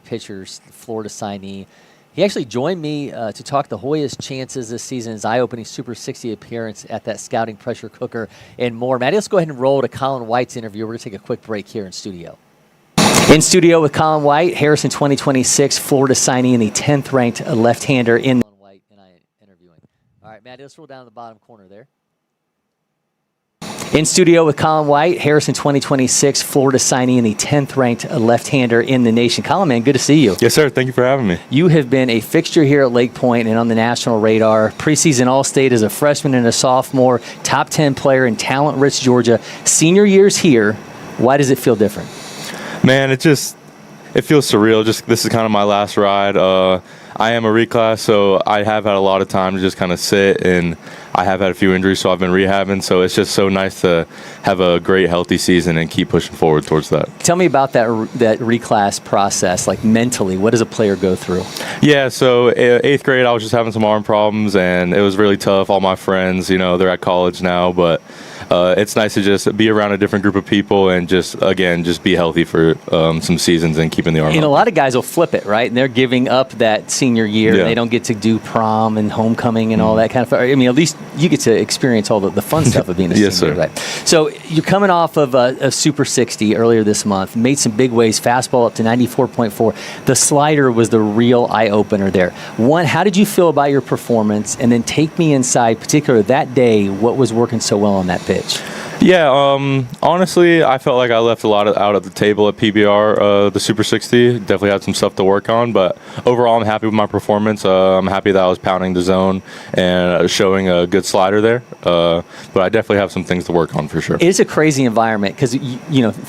pitchers, Florida signee. He actually joined me to talk the Hoyas' chances this season, his eye-opening Super 60 appearance at that scouting pressure cooker, and more. Maddie, let's go ahead and roll to Colin White's interview. We're going to take a quick break here in studio. In studio with Colin White, Harrison 2026 Florida signee and the 10th ranked left-hander in the White and I interviewing. All right, Maddie, let's roll down to the bottom corner there. In studio with Colin White, Harrison 2026 Florida signee and the 10th ranked left-hander in the nation. Colin, man, good to see you. Yes, sir. Thank you for having me. You have been a fixture here at LakePoint and on the national radar. Preseason All-State as a freshman and a sophomore, top 10 player in talent-rich Georgia. Senior year's here. Why does it feel different? Man, it feels surreal. This is kind of my last ride. I am a reclass, so I have had a lot of time to just kind of sit, and I have had a few injuries, so I've been rehabbing. So it's just so nice to have a great, healthy season and keep pushing forward towards that. Tell me about that reclass process, like mentally. What does a player go through? Yeah, so 8th grade, I was just having some arm problems, and it was really tough. All my friends, they're at college now, but it's nice to just be around a different group of people and just be healthy for some seasons and keeping the arm And up. a lot of guys will flip it, right? And they're giving up that senior year. Yeah. They don't get to do prom and homecoming and all that kind of stuff. I mean, at least you get to experience all the fun stuff of being a Yes, senior, sir. right? So you're coming off of a Super 60 earlier this month, made some big waves, fastball up to 94.4. The slider was the real eye-opener there. One, how did you feel about your performance? And then take me inside, particularly that day, what was working so well on that pitch? Yeah, honestly, I felt like I left a lot out at the table at PBR, the Super 60. Definitely had some stuff to work on, but overall, I'm happy with my performance. I'm happy that I was pounding the zone and showing a good slider there. But I definitely have some things to work on for sure. It's a crazy environment because,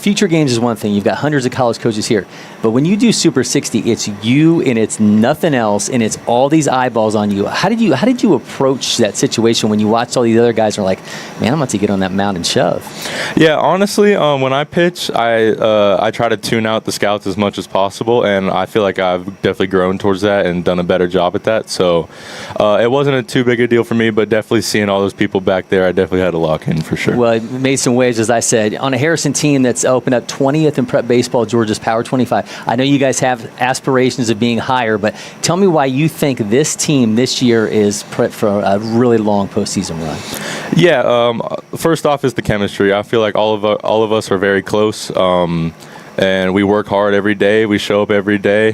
future games is one thing. You've got hundreds of college coaches here. But when you do Super 60, it's you and it's nothing else, and it's all these eyeballs on you. How did you approach that situation when you watched all these other guys and are like, man, I'm about to get on that mound and shove? Yeah, honestly, when I pitch, I try to tune out the scouts as much as possible, and I feel like I've definitely grown towards that and done a better job at that. So it wasn't a too big a deal for me, but definitely seeing all those people back there, I definitely had to lock in for sure. Well, it made some waves, as I said. On a Harrison team that's opened up 20th in prep baseball, Georgia's Power 25. I know you guys have aspirations of being higher, but tell me why you think this team this year is prepped for a really long postseason run. Yeah, first off is the chemistry. I feel like all of us are very close, and we work hard every day. We show up every day,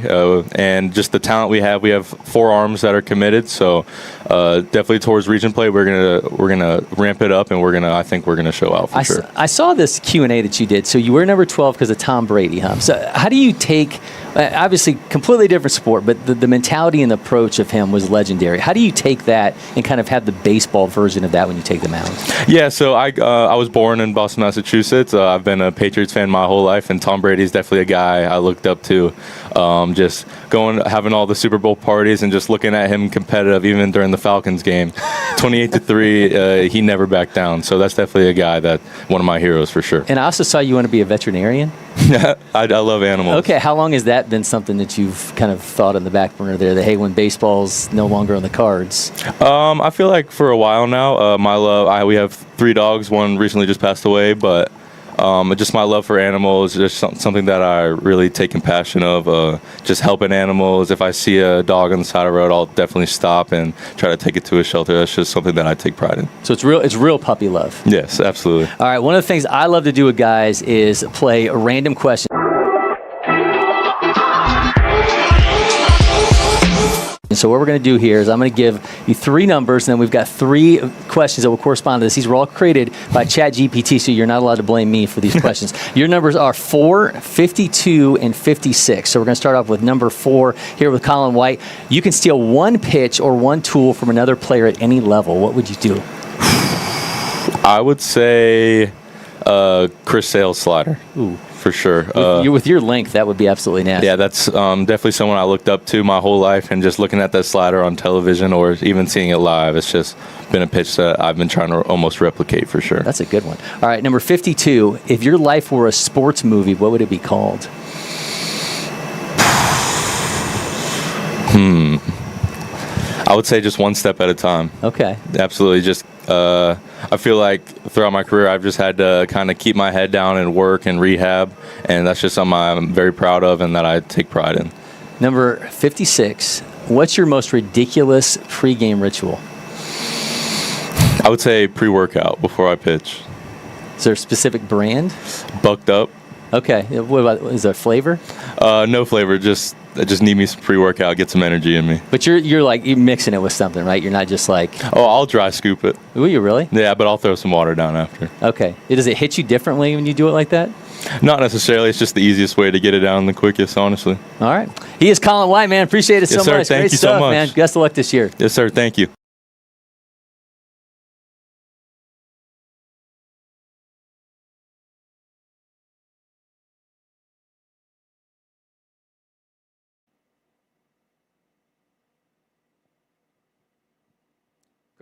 and just the talent we have 4 arms that are committed. So definitely towards region play, we're gonna ramp it up, and I think we're gonna show out for sure. I saw this Q&A that you did. So you were number 12 because of Tom Brady, huh? So how do you take? Obviously, completely different sport, but the mentality and the approach of him was legendary. How do you take that and kind of have the baseball version of that when you take the mound? Yeah, so I was born in Boston, Massachusetts. I've been a Patriots fan my whole life, and Tom Brady's definitely a guy I looked up to. Just having all the Super Bowl parties and just looking at him competitive, even during the Falcons game, 28-3, he never backed down. So that's definitely a guy that one of my heroes for sure. And I also saw you want to be a veterinarian. I love animals. Okay, how long has that been something that you've kind of thought in the back burner there, that, hey, when baseball's no longer on the cards? I feel like for a while now, my love, we have 3 dogs. One recently just passed away, but just my love for animals is just something that I really take compassion of, just helping animals. If I see a dog on the side of the road, I'll definitely stop and try to take it to a shelter. That's just something that I take pride in. So it's real puppy love. Yes, absolutely. All right, one of the things I love to do with guys is play a random question. And so what we're going to do here is I'm going to give you 3 numbers, and then we've got 3 questions that will correspond to this. These were all created by ChatGPT, so you're not allowed to blame me for these questions. Your numbers are 4, 52, and 56. So we're going to start off with number 4 here with Colin White. You can steal one pitch or one tool from another player at any level. What would you do? I would say Chris Sale's slider. Ooh. For sure. With your length, that would be absolutely nasty. Yeah, that's definitely someone I looked up to my whole life, and just looking at that slider on television or even seeing it live, it's just been a pitch that I've been trying to almost replicate for sure. That's a good one. All right, number 52. If your life were a sports movie, what would it be called? I would say just one step at a time. Okay. Absolutely. Just I feel like throughout my career, I've just had to kind of keep my head down and work and rehab, and that's just something I'm very proud of and that I take pride in. Number 56. What's your most ridiculous pregame ritual? I would say pre-workout before I pitch. Is there a specific brand? Bucked up. Okay. What about, is there flavor? No flavor. I just need me some pre-workout, get some energy in me. But you're mixing it with something, right? You're not just like... Oh, I'll dry scoop it. Will you really? Yeah, but I'll throw some water down after. Okay. Does it hit you differently when you do it like that? Not necessarily. It's just the easiest way to get it down the quickest, honestly. All right. He is Colin White, man. Appreciate it so Yes, sir. much. Thank Great you so stuff, much. man. Best of luck this year. Yes, sir. Thank you.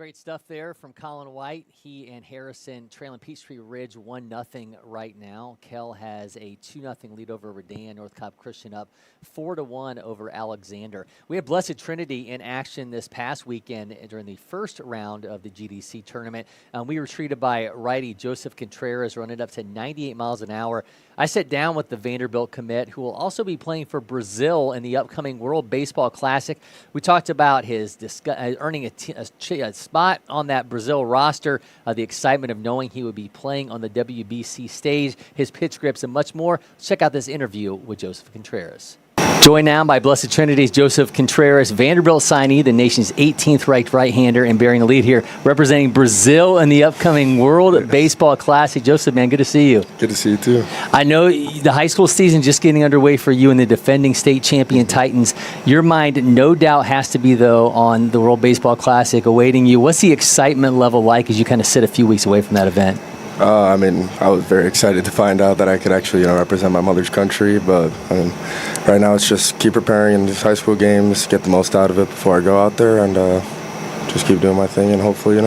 Great stuff there from Colin White. He and Harrison trailing Peachtree Ridge 1-0 right now. Kell has a 2-0 lead over Redan. North Cobb Christian up 4-1 over Alexander. We had Blessed Trinity in action this past weekend during the first round of the GDC tournament. We were treated by righty Joseph Contreras, running up to 98 miles an hour. I sat down with the Vanderbilt commit, who will also be playing for Brazil in the upcoming World Baseball Classic. We talked about his earning a spot on that Brazil roster, the excitement of knowing he would be playing on the WBC stage, his pitch grips, and much more. Let's check out this interview with Joseph Contreras. Joined now by Blessed Trinity's Joseph Contreras, Vanderbilt signee, the nation's 18th ranked right-hander, and bearing the lead here, representing Brazil in the upcoming World Baseball Classic. Joseph, man, good to see you. Good to see you, too. I know the high school season just getting underway for you and the defending state champion Titans. Your mind, no doubt, has to be, though, on the World Baseball Classic awaiting you. What's the excitement level like as you kind of sit a few weeks away from that event? I was very excited to find out that I could actually, represent my mother's country. But right now it's just keep preparing in these high school games, get the most out of it before I go out there, and just keep doing my thing, and hopefully,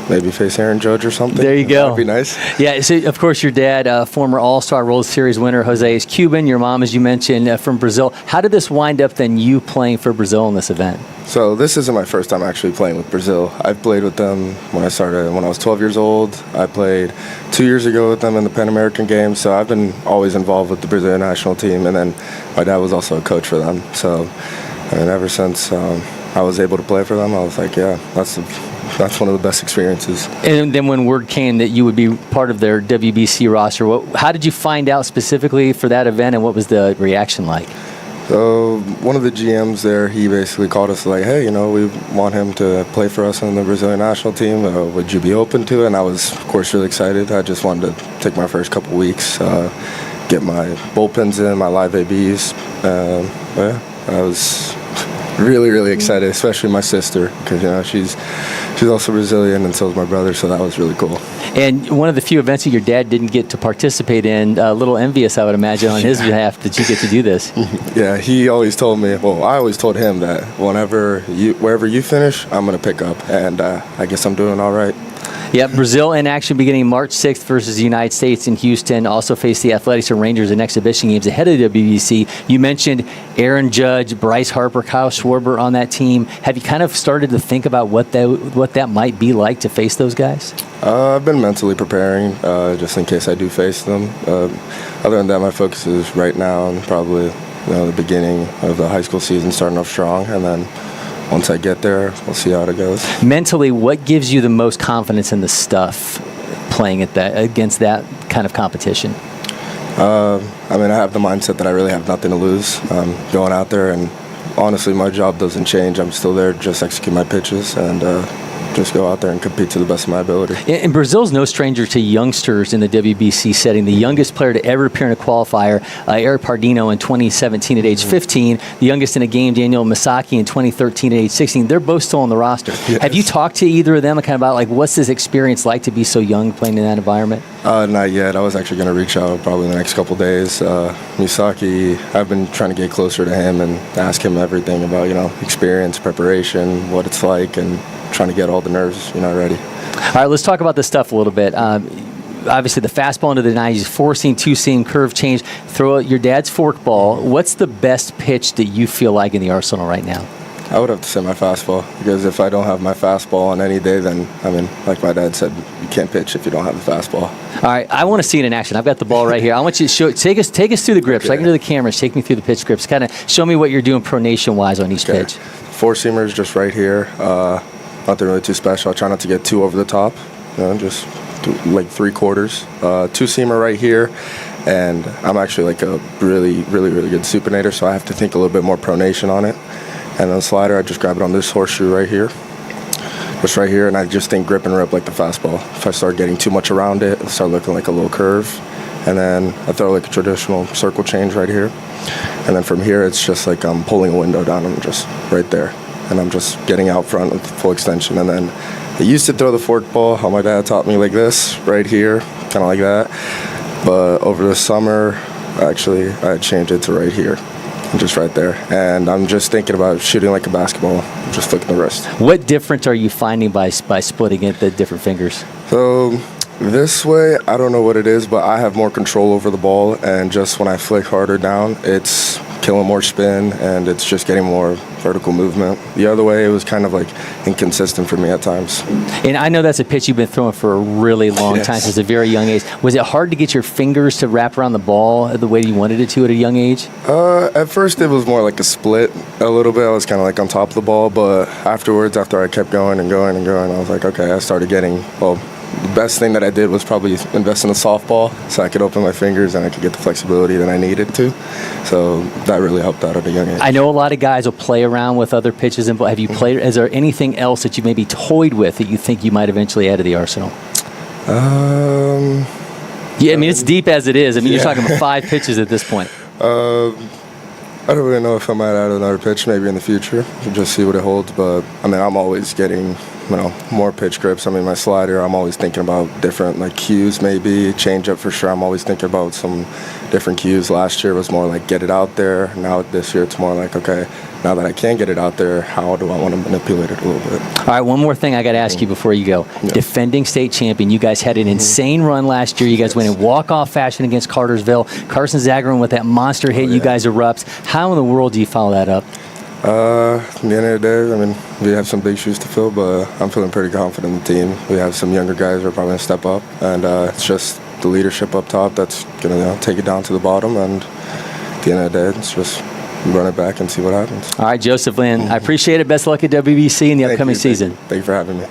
maybe face Aaron Judge or something. There you go. That'd be nice. Yeah, so of course your dad, former All-Star World Series winner, Jose, is Cuban. Your mom, as you mentioned, from Brazil. How did this wind up then you playing for Brazil in this event? So this isn't my first time actually playing with Brazil. I've played with them when I was 12 years old. I played 2 years ago with them in the Pan American Games. So I've been always involved with the Brazilian national team. And then my dad was also a coach for them. So ever since I was able to play for them, I was like, yeah, that's one of the best experiences. And then when word came that you would be part of their WBC roster, how did you find out specifically for that event, and what was the reaction like? So one of the GMs there, he basically called us like, hey, we want him to play for us on the Brazilian national team. Would you be open to it? And I was, of course, really excited. I just wanted to take my first couple weeks, get my bullpens in, my live ABs. I was really, really excited, especially my sister, because she's also Brazilian, and so is my brother, so that was really cool. And one of the few events that your dad didn't get to participate in, a little envious, I would imagine, on his behalf that you get to do this. Yeah, he always told me, I always told him that wherever you finish, I'm going to pick up, and I guess I'm doing all right. Yeah, Brazil in action beginning March 6th versus the United States in Houston. Also face the Athletics and Rangers in exhibition games ahead of the WBC. You mentioned Aaron Judge, Bryce Harper, Kyle Schwarber on that team. Have you kind of started to think about what that might be like to face those guys? I've been mentally preparing just in case I do face them. Other than that, my focus is right now and probably the beginning of the high school season, starting off strong, and then once I get there, we'll see how it goes. Mentally, what gives you the most confidence in the stuff playing against that kind of competition? I have the mindset that I really have nothing to lose. Going out there, and honestly, my job doesn't change. I'm still there, just execute my pitches and just go out there and compete to the best of my ability. And Brazil's no stranger to youngsters in the WBC setting. The youngest player to ever appear in a qualifier, Eric Pardino in 2017 at age 15. The youngest in a game, Daniel Misaki in 2013 at age 16. They're both still on the roster. Yes. Have you talked to either of them kind of about what's this experience like to be so young playing in that environment? Not yet. I was actually going to reach out probably in the next couple days. Misaki, I've been trying to get closer to him and ask him everything about experience, preparation, what it's like, and trying to get all the nerves ready. All right, let's talk about this stuff a little bit. Obviously, the fastball into the 90s, four-seam, two-seam, curve change. Throw out your dad's forkball. What's the best pitch that you feel like in the arsenal right now? I would have to say my fastball, because if I don't have my fastball on any day, then, like my dad said, you can't pitch if you don't have the fastball. All right, I want to see it in action. I've got the ball right here. I want you to take us through the grips. Okay. Like into the cameras, take me through the pitch grips. Kind of show me what you're doing pronation-wise on each pitch. Four-seamers just right here. Nothing really too special. I try not to get too over the top, just like 3/4. Two-seamer right here, and I'm actually like a really, really, really good supinator, so I have to think a little bit more pronation on it. And then the slider, I just grab it on this horseshoe right here, just right here, and I just think grip and rip like the fastball. If I start getting too much around it, it'll start looking like a little curve. And then I throw like a traditional circle change right here. And then from here, it's just like I'm pulling a window down. I'm just right there. And I'm just getting out front with full extension. And then I used to throw the forkball, how my dad taught me, like this, right here, kind of like that. But over the summer, actually, I changed it to right here. just right there. And I'm just thinking about shooting like a basketball, just flicking the wrist. What difference are you finding by splitting it, the different fingers? So this way, I don't know what it is, but I have more control over the ball, and just when I flick harder down, it's killing more spin, and it's just getting more vertical movement. The other way, it was kind of like inconsistent for me at times. And I know that's a pitch you've been throwing for a really long time, since a very young age. Was it hard to get your fingers to wrap around the ball the way you wanted it to at a young age? At first, it was more like a split a little bit. I was kind of like on top of the ball, but afterwards, after I kept going and going and going, I was like, okay, I started getting, well, the best thing that I did was probably invest in a softball so I could open my fingers and I could get the flexibility that I needed to. So that really helped out at a young age. I know a lot of guys will play around with other pitches. And have you played? Is there anything else that you maybe toyed with that you think you might eventually add to the arsenal? Yeah, I mean, it's deep as it is. I mean, you're talking about 5 pitches at this point. I don't really know if I might add another pitch maybe in the future. We'll just see what it holds. But, I mean, I'm always getting, more pitch grips. I mean, my slider, I'm always thinking about different, cues maybe. Change-up for sure. I'm always thinking about some different cues. Last year was more like get it out there. Now this year it's more like, okay, now that I can get it out there, how do I want to manipulate it a little bit? All right, one more thing I got to ask you before you go. Yeah. Defending state champion, you guys had an insane run last year. You guys went in walk-off fashion against Cartersville. Carson Zagrin with that monster hit, you guys erupts. How in the world do you follow that up? At the end of the day, I mean, we have some big shoes to fill, but I'm feeling pretty confident in the team. We have some younger guys who are probably going to step up, and it's just the leadership up top that's going to take it down to the bottom, and at the end of the day, it's just run it back and see what happens. All right, Joseph Lynn, I appreciate it. Best of luck at WBC in the upcoming season. Thank you for having me.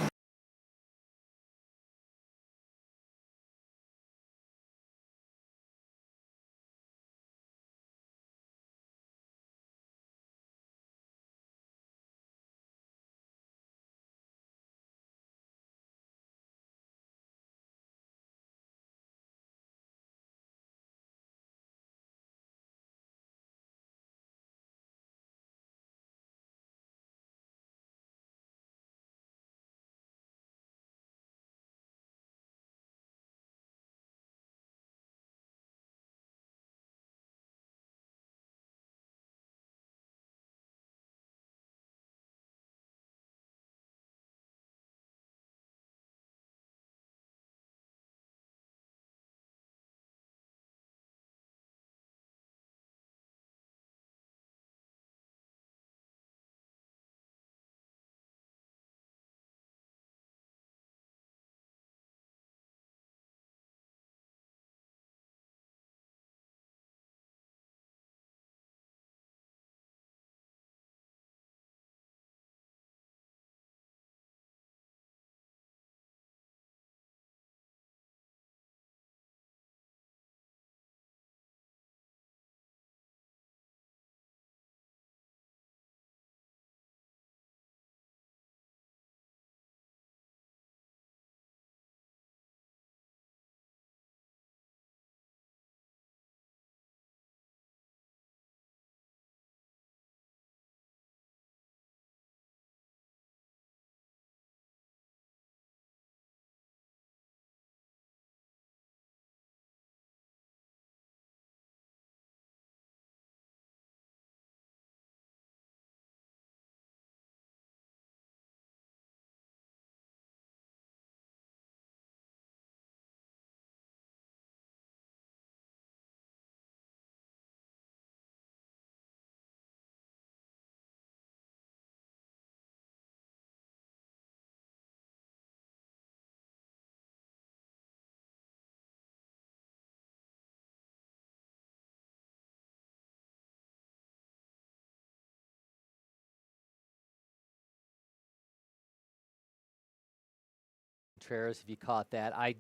Contreras, if you caught that, I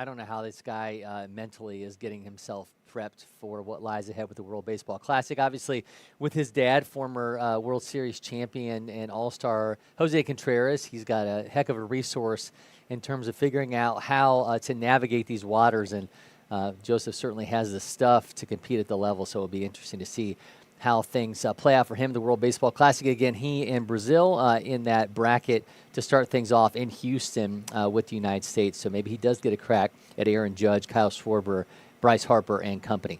don't know how this guy mentally is getting himself prepped for what lies ahead with the World Baseball Classic. Obviously, with his dad, former World Series champion and All-Star Jose Contreras, he's got a heck of a resource in terms of figuring out how to navigate these waters. And Joseph certainly has the stuff to compete at the level, so it'll be interesting to see how things play out for him. The World Baseball Classic, again, he and Brazil in that bracket to start things off in Houston with the United States. So maybe he does get a crack at Aaron Judge, Kyle Schwarber, Bryce Harper, and company.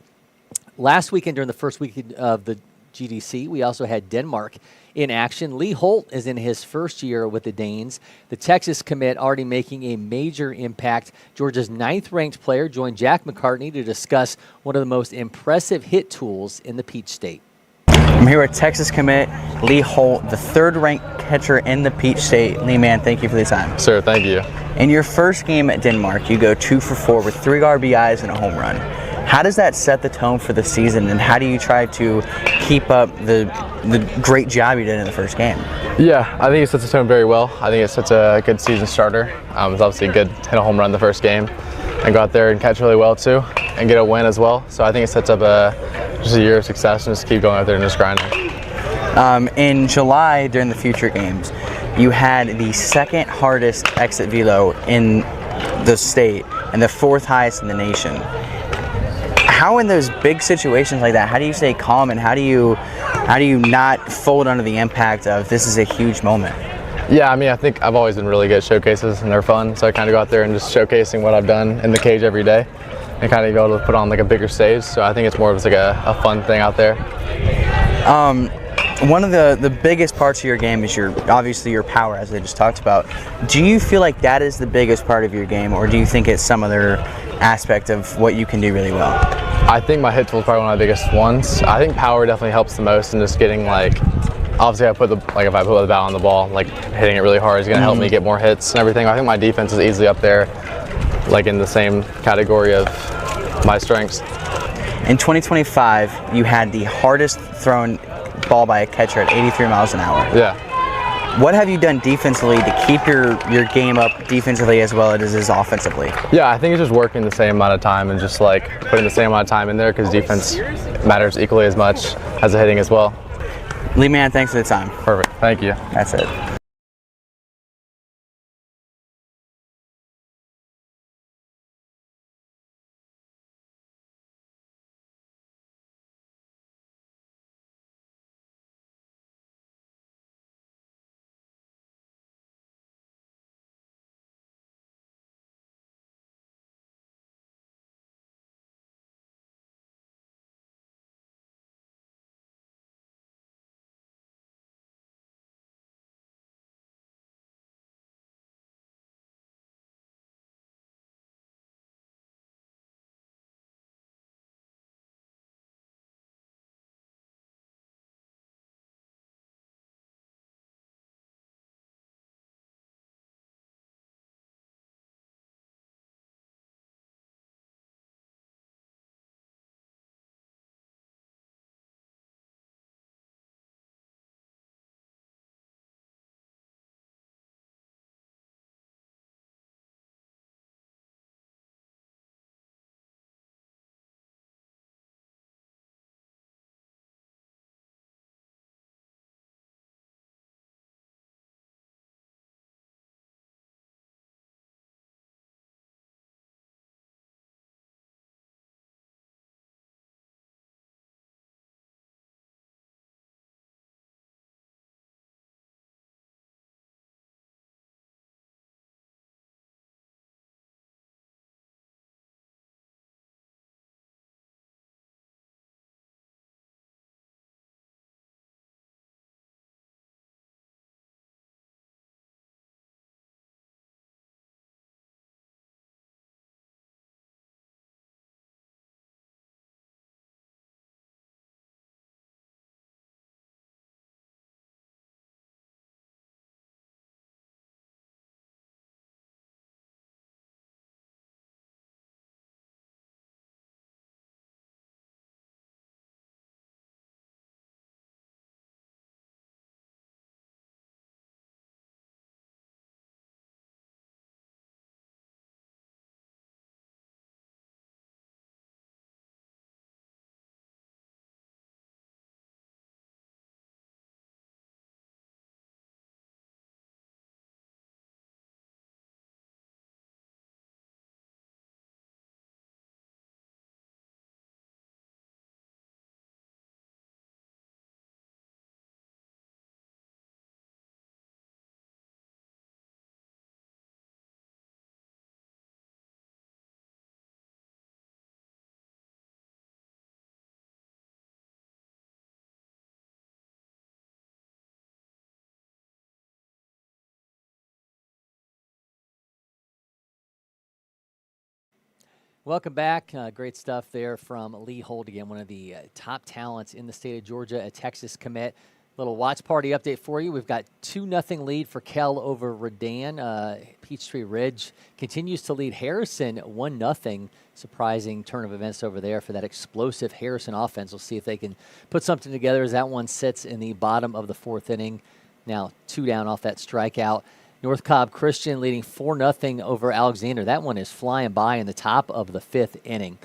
Last weekend, during the first weekend of the GDC. We also had Denmark in action. Lee Holt is in his first year with the Danes. The Texas commit already making a major impact. Georgia's 9th-ranked player joined Jack McCartney to discuss one of the most impressive hit tools in the Peach State. I'm here with Texas commit Lee Holt, the 3rd-ranked catcher in the Peach State. Lee, man, thank you for the time. Sir, thank you. In your first game at Denmark, you go 2 for 4 with 3 RBIs and a home run. How does that set the tone for the season, and how do you try to keep up the great job you did in the first game? Yeah, I think it sets the tone very well. I think it sets a good season starter. It's obviously good to hit a home run the first game and go out there and catch really well too and get a win as well. So I think it sets up just a year of success and just keep going out there and just grinding. In July, during the future games, you had the 2nd hardest exit velo in the state and the 4th highest in the nation. How in those big situations like that, how do you stay calm, and how do you not fold under the impact of this is a huge moment? Yeah, I mean, I think I've always been really good at showcases, and they're fun. So I kind of go out there and just showcasing what I've done in the cage every day and kind of be able to put on like a bigger stage. So I think it's more of like a fun thing out there. One of the biggest parts of your game is obviously your power, as I just talked about. Do you feel like that is the biggest part of your game, or do you think it's some other aspect of what you can do really well? I think my hit tool is probably one of the biggest ones. I think power definitely helps the most, and just getting obviously if I put the bat on the ball, hitting it really hard is going to help me get more hits and everything. I think my defense is easily up there, in the same category of my strengths. In 2025, you had the hardest thrown ball by a catcher at 83 miles an hour. Yeah. What have you done defensively to keep your game up defensively as well as it is offensively? Yeah, I think it's just working the same amount of time and just putting the same amount of time in there, because defense matters equally as much as the hitting as well. Lee, man, thanks for the time. Perfect. Thank you. That's it. Welcome back. Great stuff there from Lee Holt again, one of the top talents in the state of Georgia, a Texas commit. Little watch party update for you. We've got 2-0 lead for Kell over Redan. Peachtree Ridge continues to lead Harrison 1-0. Surprising turn of events over there for that explosive Harrison offense. We'll see if they can put something together as that one sits in the bottom of the 4th inning. Now 2 down off that strikeout. North Cobb Christian leading 4-0 over Alexander. That one is flying by in the top of the 5th inning.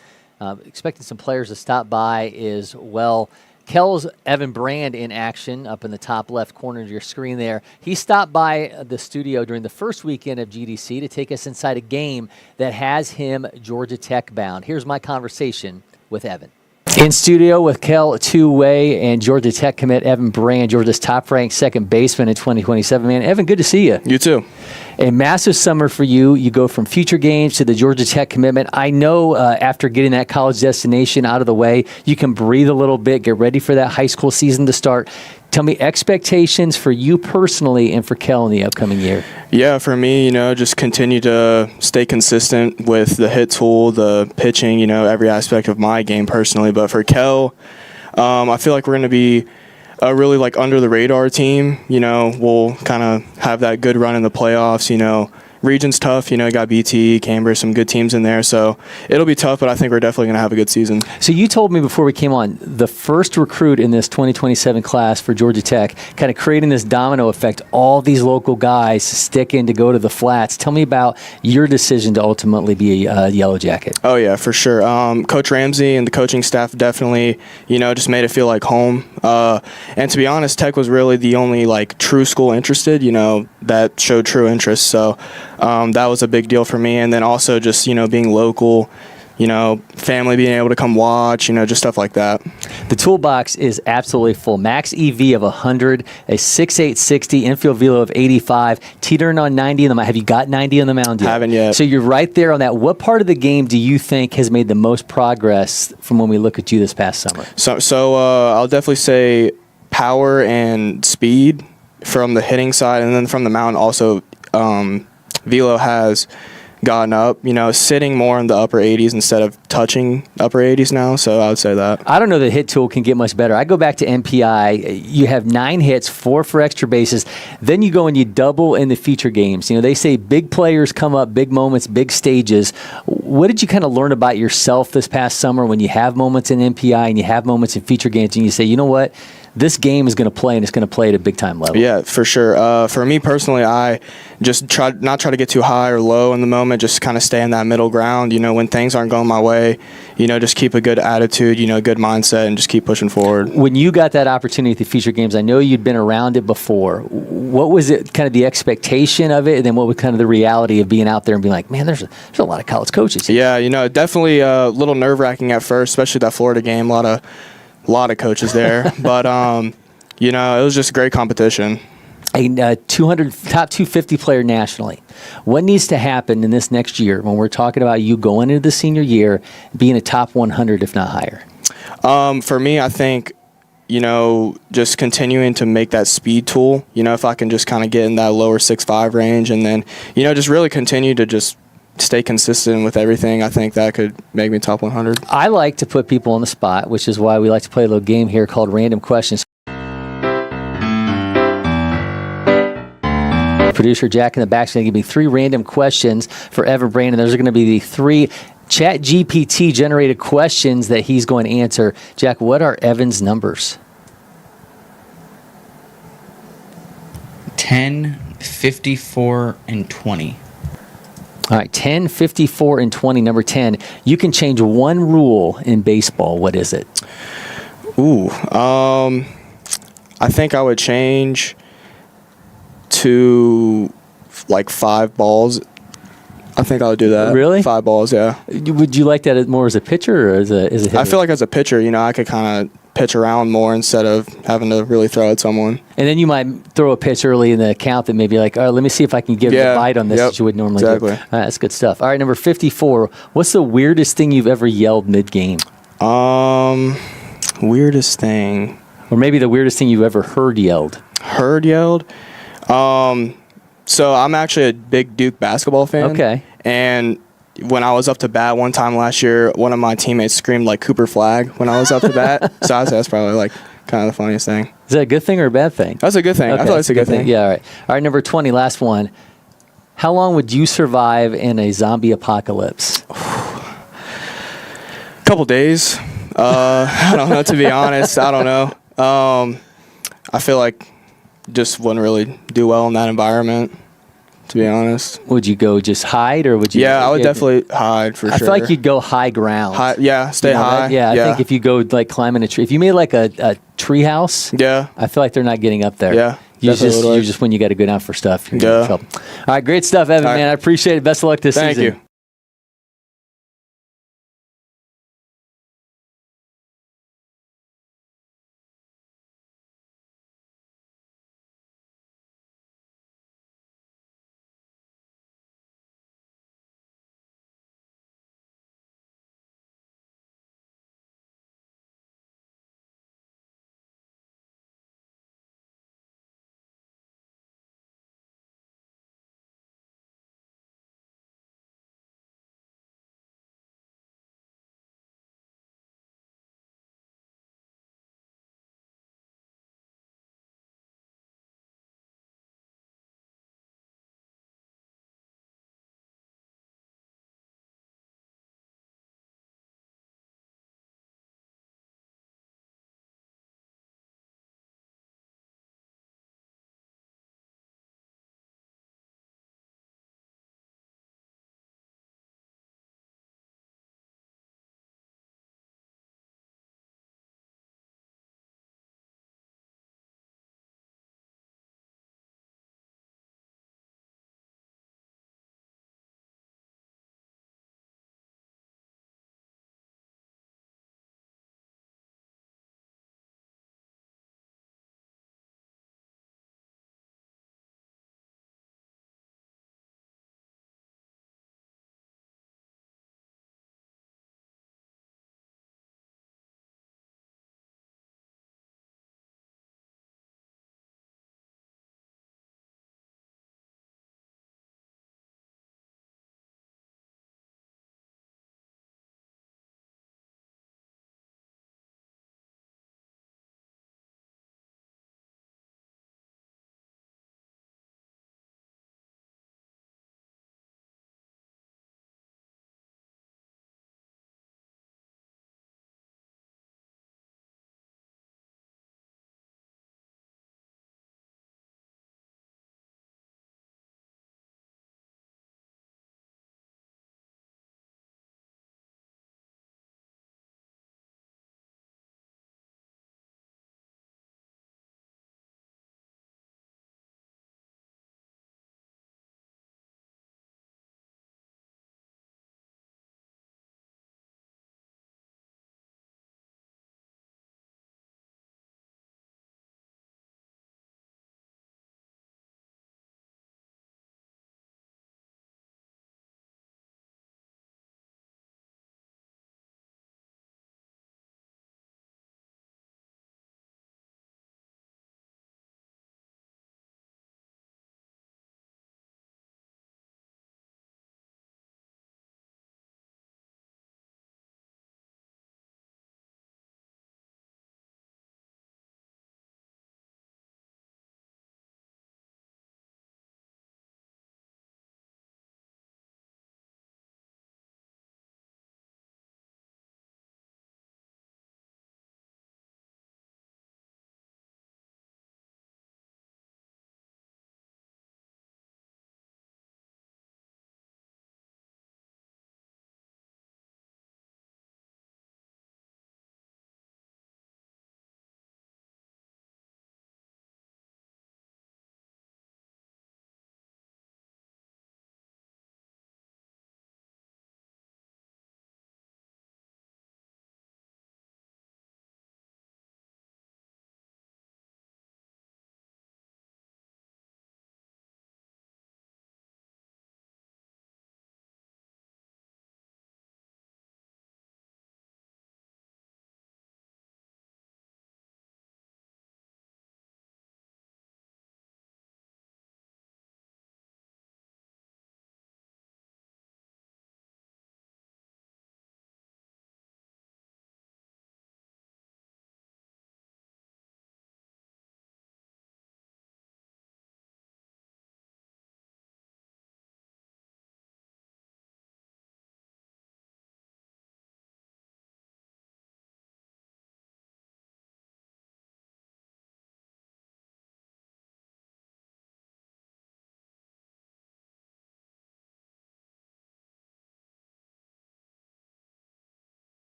Expecting some players to stop by as well. Kell's Evan Brand in action up in the top left corner of your screen there. He stopped by the studio during the first weekend of GDC to take us inside a game that has him Georgia Tech bound. Here's my conversation with Evan. In studio with Kell two-way and Georgia Tech commit Evan Brand, Georgia's top-ranked second baseman in 2027. Man, Evan, good to see you. You too. A massive summer for you. You go from future games to the Georgia Tech commitment. I know after getting that college destination out of the way, you can breathe a little bit, get ready for that high school season to start. Tell me expectations for you personally and for Kell in the upcoming year. Yeah, for me, just continue to stay consistent with the hit tool, the pitching, every aspect of my game personally. But for Kell, I feel like we're going to be a really under the radar team. We'll kind of have that good run in the playoffs. Region's tough. Got BT, Cambridge, some good teams in there. So it'll be tough, but I think we're definitely going to have a good season. So you told me before we came on, the first recruit in this 2027 class for Georgia Tech, kind of creating this domino effect, all these local guys sticking to go to the flats. Tell me about your decision to ultimately be a Yellow Jacket. Oh, yeah, for sure. Coach Ramsey and the coaching staff definitely, just made it feel like home. And to be honest, Tech was really the only, true school interested, that showed true interest. So that was a big deal for me. And then also just, being local, family being able to come watch, just stuff like that. The toolbox is absolutely full. Max EV of 100, a 6.8 60, infield velo of 85, teetering on 90 in the mound. Have you got 90 on the mound yet? Haven't yet. So you're right there on that. What part of the game do you think has made the most progress from when we look at you this past summer? So I'll definitely say power and speed from the hitting side, and then from the mound also velo has gotten up, sitting more in the upper 80s instead of touching upper 80s now. So I would say that. I don't know the hit tool can get much better. I go back to MPI. You have 9 hits, 4 for extra bases. Then you go and you double in the feature games. They say big players come up, big moments, big stages. What did you kind of learn about yourself this past summer when you have moments in MPI and you have moments in feature games and you say, you know what? This game is going to play, and it's going to play at a big-time level. Yeah, for sure. For me personally, I just try to get too high or low in the moment, just kind of stay in that middle ground. When things aren't going my way, just keep a good attitude, good mindset, and just keep pushing forward. When you got that opportunity at the feature games, I know you'd been around it before. What was it, kind of the expectation of it, and then what was kind of the reality of being out there and being like, man, there's a lot of college coaches here. Yeah, definitely a little nerve-wracking at first, especially that Florida game. A lot of coaches there, but it was just great competition. A 200 top 250 player nationally. What needs to happen in this next year when we're talking about you going into the senior year, being a top 100 if not higher? For me, I think just continuing to make that speed tool. If I can just kind of get in that lower 6'5" range, and then just really continue to just stay consistent with everything, I think that could make me top 100. I like to put people on the spot, which is why we like to play a little game here called Random Questions. Producer Jack in the back is going to give me 3 random questions for Evan Brand, and those are going to be the 3 ChatGPT generated questions that he's going to answer. Jack, what are Evan's numbers? 10, 54, and 20. All right, 10, 54, and 20, number 10. You can change one rule in baseball. What is it? Ooh, I think I would change to 5 balls. I think I would do that. Really? 5 balls, yeah. Would you like that more as a pitcher or as a hitter? I feel like as a pitcher, I could kind of pitch around more instead of having to really throw at someone. And then you might throw a pitch early in the count that may be like, all right, let me see if I can give a bite on this that you would normally do. Exactly. All right, that's good stuff. All right, number 54. What's the weirdest thing you've ever yelled mid-game? Weirdest thing. Or maybe the weirdest thing you've ever heard yelled. Heard yelled? So I'm actually a big Duke basketball fan. Okay. And when I was up to bat one time last year, one of my teammates screamed like Cooper Flag when I was up to bat. So I would say that's probably like kind of the funniest thing. Is that a good thing or a bad thing? That's a good thing. Okay, I thought it's a good thing. Yeah, all right. All right, number 20, last one. How long would you survive in a zombie apocalypse? Couple days. I don't know, to be honest. I don't know. I feel like just wouldn't really do well in that environment, to be honest. Would you go just hide, or would you? Yeah, I would definitely hide for sure. I feel like you'd go high ground. Stay high. I think if you go like climbing a tree, if you made like a tree house, I feel like they're not getting up there. Yeah, you just when you got to go down for stuff. You're in trouble. All right, great stuff, Evan. Man, I appreciate it. Best of luck this season. Thank you.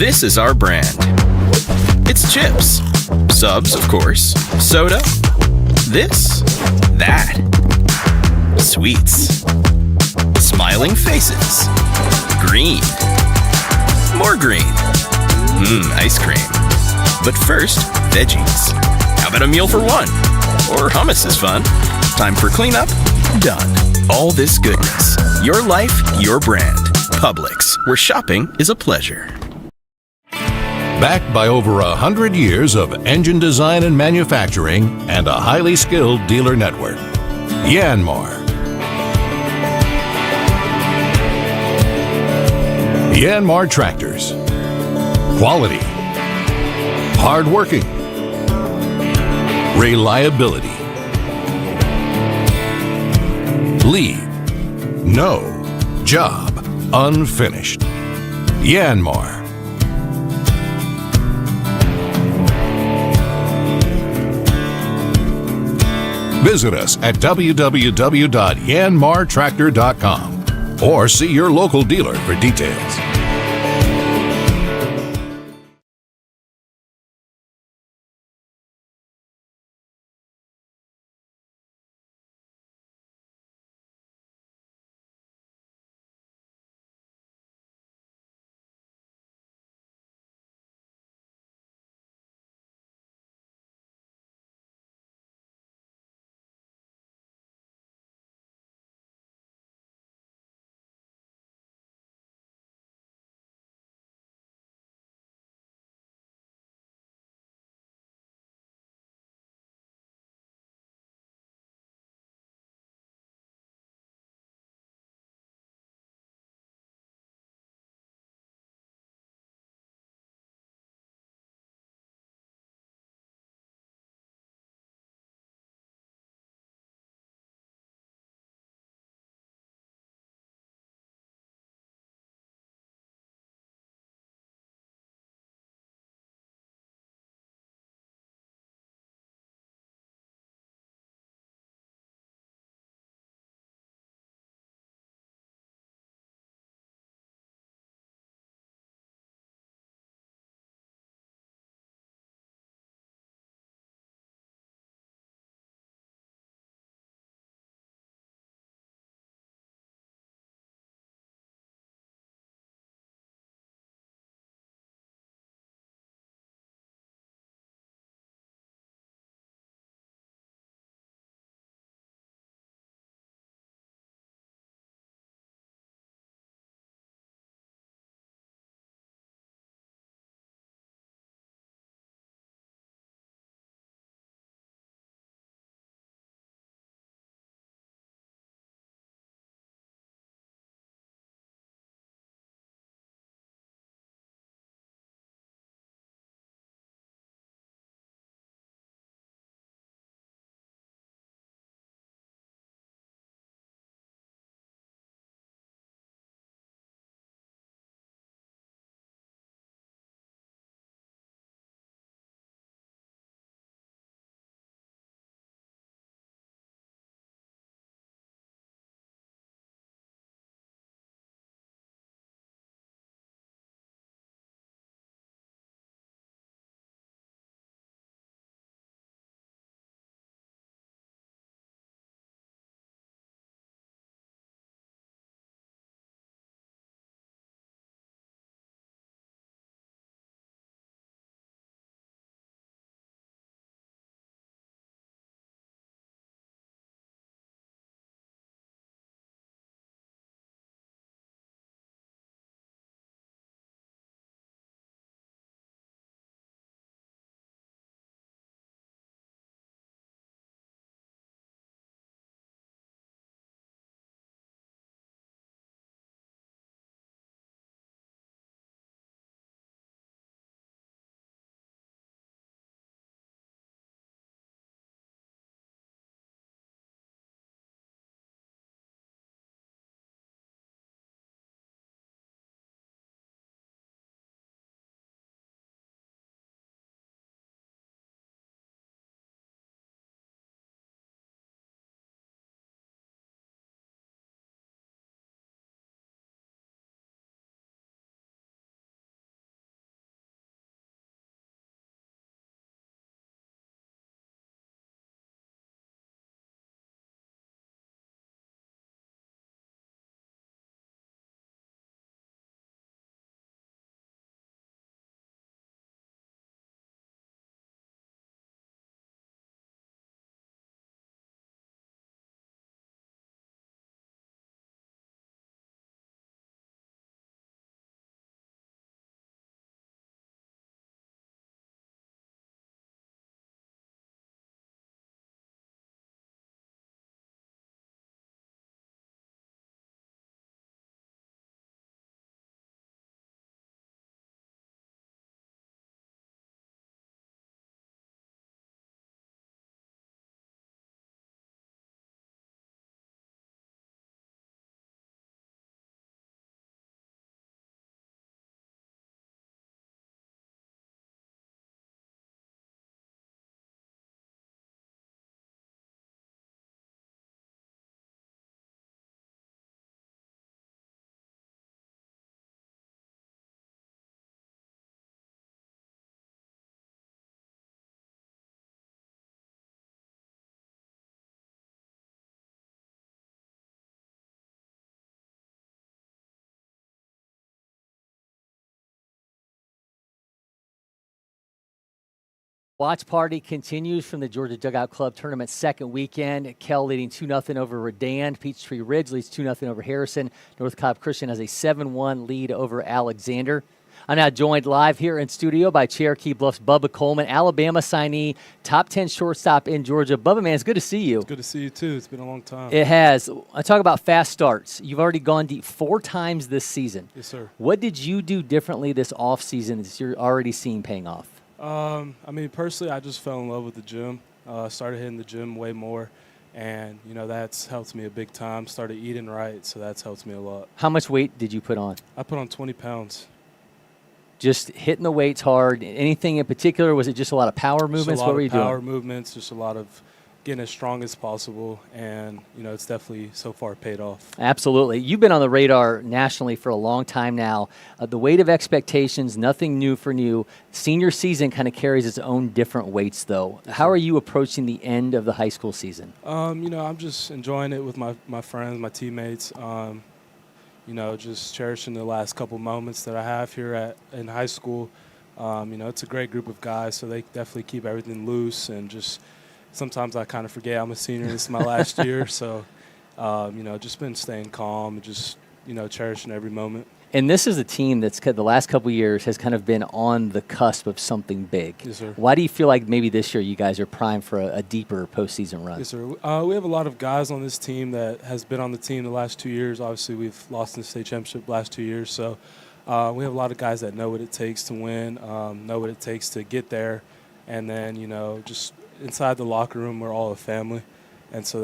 This is our brand. It's chips. Subs, of course. Soda. This. That. Sweets. Smiling faces. Green. More green. Ice cream. But first, veggies. How about a meal for one? Or hummus is fun. Time for cleanup? Done. All this goodness. Your life, your brand. Publix, where shopping is a pleasure. Backed by over 100 years of engine design and manufacturing and a highly skilled dealer network. Yanmar. Yanmar Tractors. Quality. Hardworking. Reliability. Leave no job unfinished. Yanmar. Visit us at www.yanmartractor.com or see your local dealer for details. Watch party continues from the Georgia Dugout Club tournament second weekend. Kell leading 2-0 over Redan. Peachtree Ridge leads 2-0 over Harrison. North Cobb Christian has a 7-1 lead over Alexander. I'm now joined live here in studio by Cherokee Bluff's Bubba Coleman, Alabama signee, top 10 shortstop in Georgia. Bubba, man, it's good to see you. It's good to see you, too. It's been a long time. It has. I talk about fast starts. You've already gone deep 4 times this season. Yes, sir. What did you do differently this offseason that you're already seeing paying off? I mean, personally, I just fell in love with the gym. Started hitting the gym way more, and, you know, that's helped me a big time. Started eating right, so that's helped me a lot. How much weight did you put on? I put on 20 pounds. Just hitting the weights hard. Anything in particular? Was it just a lot of power movements? What were you doing? Power movements, just a lot of getting as strong as possible, and, you know, it's definitely so far paid off. Absolutely. You've been on the radar nationally for a long time now. The weight of expectations, nothing new for you. Senior season kind of carries its own different weights, though. How are you approaching the end of the high school season? You know, I'm just enjoying it with my friends, my teammates. You know, just cherishing the last couple moments that I have here in high school. You know, it's a great group of guys, so they definitely keep everything loose, and just sometimes I kind of forget I'm a senior. This is my last year, so, you know, just been staying calm and just, you know, cherishing every moment. And this is a team that's the last couple of years has kind of been on the cusp of something big. Yes, sir. Why do you feel like maybe this year you guys are primed for a deeper postseason run? Yes, sir. We have a lot of guys on this team that has been on the team the last 2 years. Obviously, we've lost in the state championship the last 2 years, so we have a lot of guys that know what it takes to win, know what it takes to get there, and then, you know, just inside the locker room, we're all a family. And so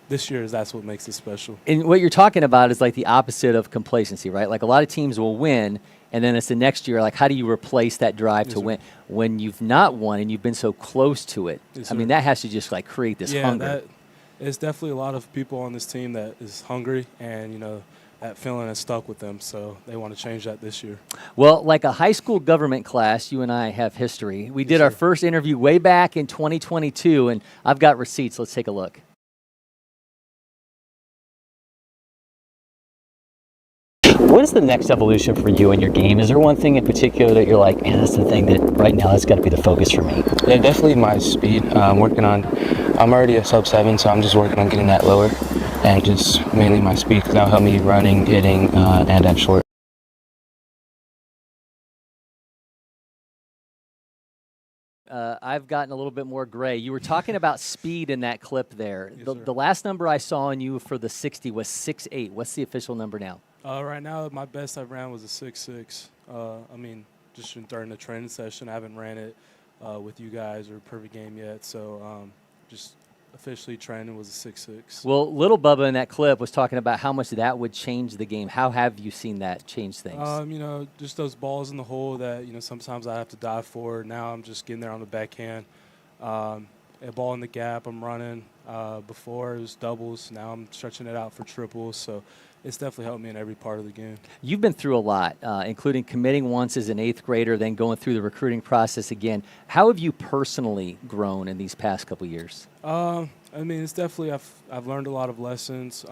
this year, that's what makes it special. And what you're talking about is like the opposite of complacency, right? Like a lot of teams will win, and then it's the next year, like how do you replace that drive to win? When you've not won and you've been so close to it, I mean, that has to just like create this hunger. It's definitely a lot of people on this team that is hungry, and, you know, that feeling has stuck with them, so they want to change that this year. Well, like a high school government class, you and I have history. We did our first interview way back in 2022, and I've got receipts. Let's take a look. What is the next evolution for you in your game? Is there one thing in particular that you're like, man, that's the thing that right now that's got to be the focus for me? Yeah, definitely my speed. I'm already a sub-7, so I'm just working on getting that lower, and just mainly my speed, because that'll help me running, hitting, and at short. I've gotten a little bit more gray. You were talking about speed in that clip there. The last number I saw on you for the 60 was 6'8". What's the official number now? Right now, my best I've ran was a 6'6". I mean, just during the training session, I haven't ran it with you guys or perfect game yet. So just officially training was a 6'6". Well, little Bubba in that clip was talking about how much that would change the game. How have you seen that change things? You know, just those balls in the hole that, you know, sometimes I have to dive for. Now I'm just getting there on the backhand. A ball in the gap, I'm running. Before it was doubles. Now I'm stretching it out for triples. So it's definitely helped me in every part of the game. You've been through a lot, including committing once as an 8th grader, then going through the recruiting process again. How have you personally grown in these past couple years? I mean, it's definitely I've learned a lot of lessons.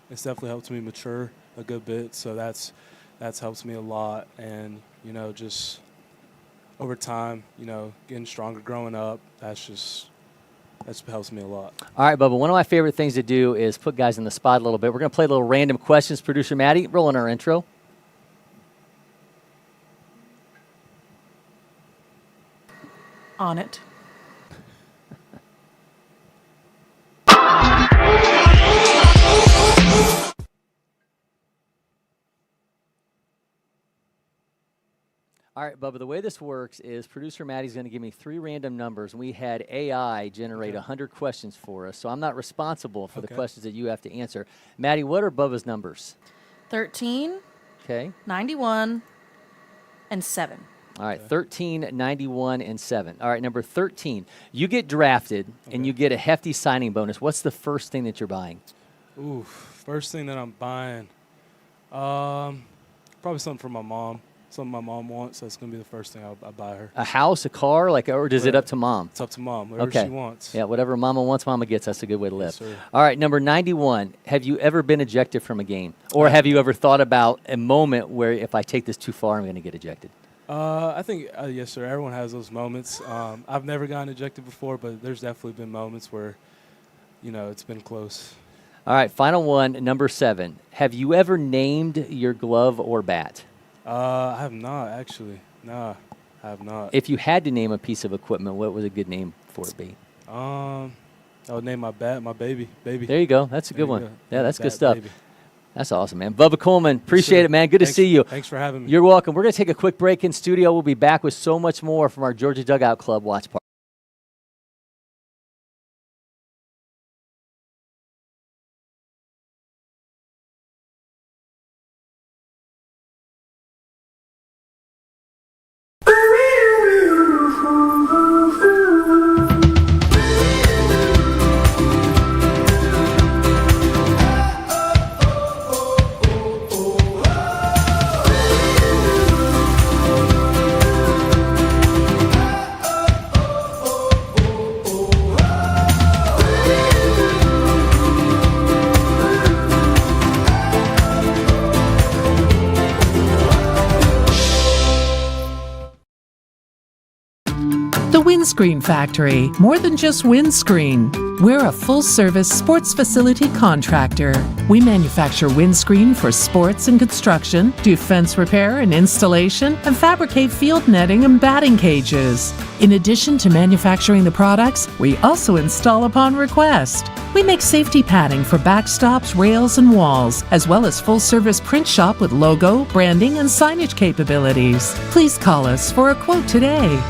It's definitely helped me mature a good bit. So that's helped me a lot. And, you know, just over time, you know, getting stronger, growing up, that helps me a lot. All right, Bubba, one of my favorite things to do is put guys in the spot a little bit. We're going to play a little random questions. Producer Maddie, roll in our intro. On it. All right, Bubba, the way this works is producer Maddie's going to give me 3 random numbers, and we had AI generate 100 questions for us, so I'm not responsible for the questions that you have to answer. Maddie, what are Bubba's numbers? 13, 91, and 7. All right, 13, 91, and 7. All right, number 13. You get drafted, and you get a hefty signing bonus. What's the first thing that you're buying? Ooh, first thing that I'm buying, probably something for my mom. Something my mom wants. That's going to be the first thing I buy her. A house, a car, or does it up to mom? It's up to mom. Whatever she wants. Yeah, whatever mama wants, mama gets. That's a good way to live. Yes, sir. All right, number 91. Have you ever been ejected from a game? Or have you ever thought about a moment where if I take this too far, I'm going to get ejected? I think, yes, sir. Everyone has those moments. I've never gotten ejected before, but there's definitely been moments where, it's been close. All right, final one, number 7. Have you ever named your glove or bat? I have not, actually. No, I have not. If you had to name a piece of equipment, what would a good name for it be? I would name my bat my baby. There you go. That's a good one. Go. Yeah, that's Bat, good stuff. baby. That's awesome, man. Bubba Coleman, appreciate it, man. Good to see you. Thanks for having me. You're welcome. We're going to take a quick break in studio. We'll be back with so much more from our Georgia Dugout Club watch party. The Windscreen Factory, more than just windscreen. We're a full-service sports facility contractor. We manufacture windscreen for sports and construction, do fence repair and installation, and fabricate field netting and batting cages. In addition to manufacturing the products, we also install upon request. We make safety padding for backstops, rails, and walls, as well as full-service print shop with logo, branding, and signage capabilities. Please call us for a quote today.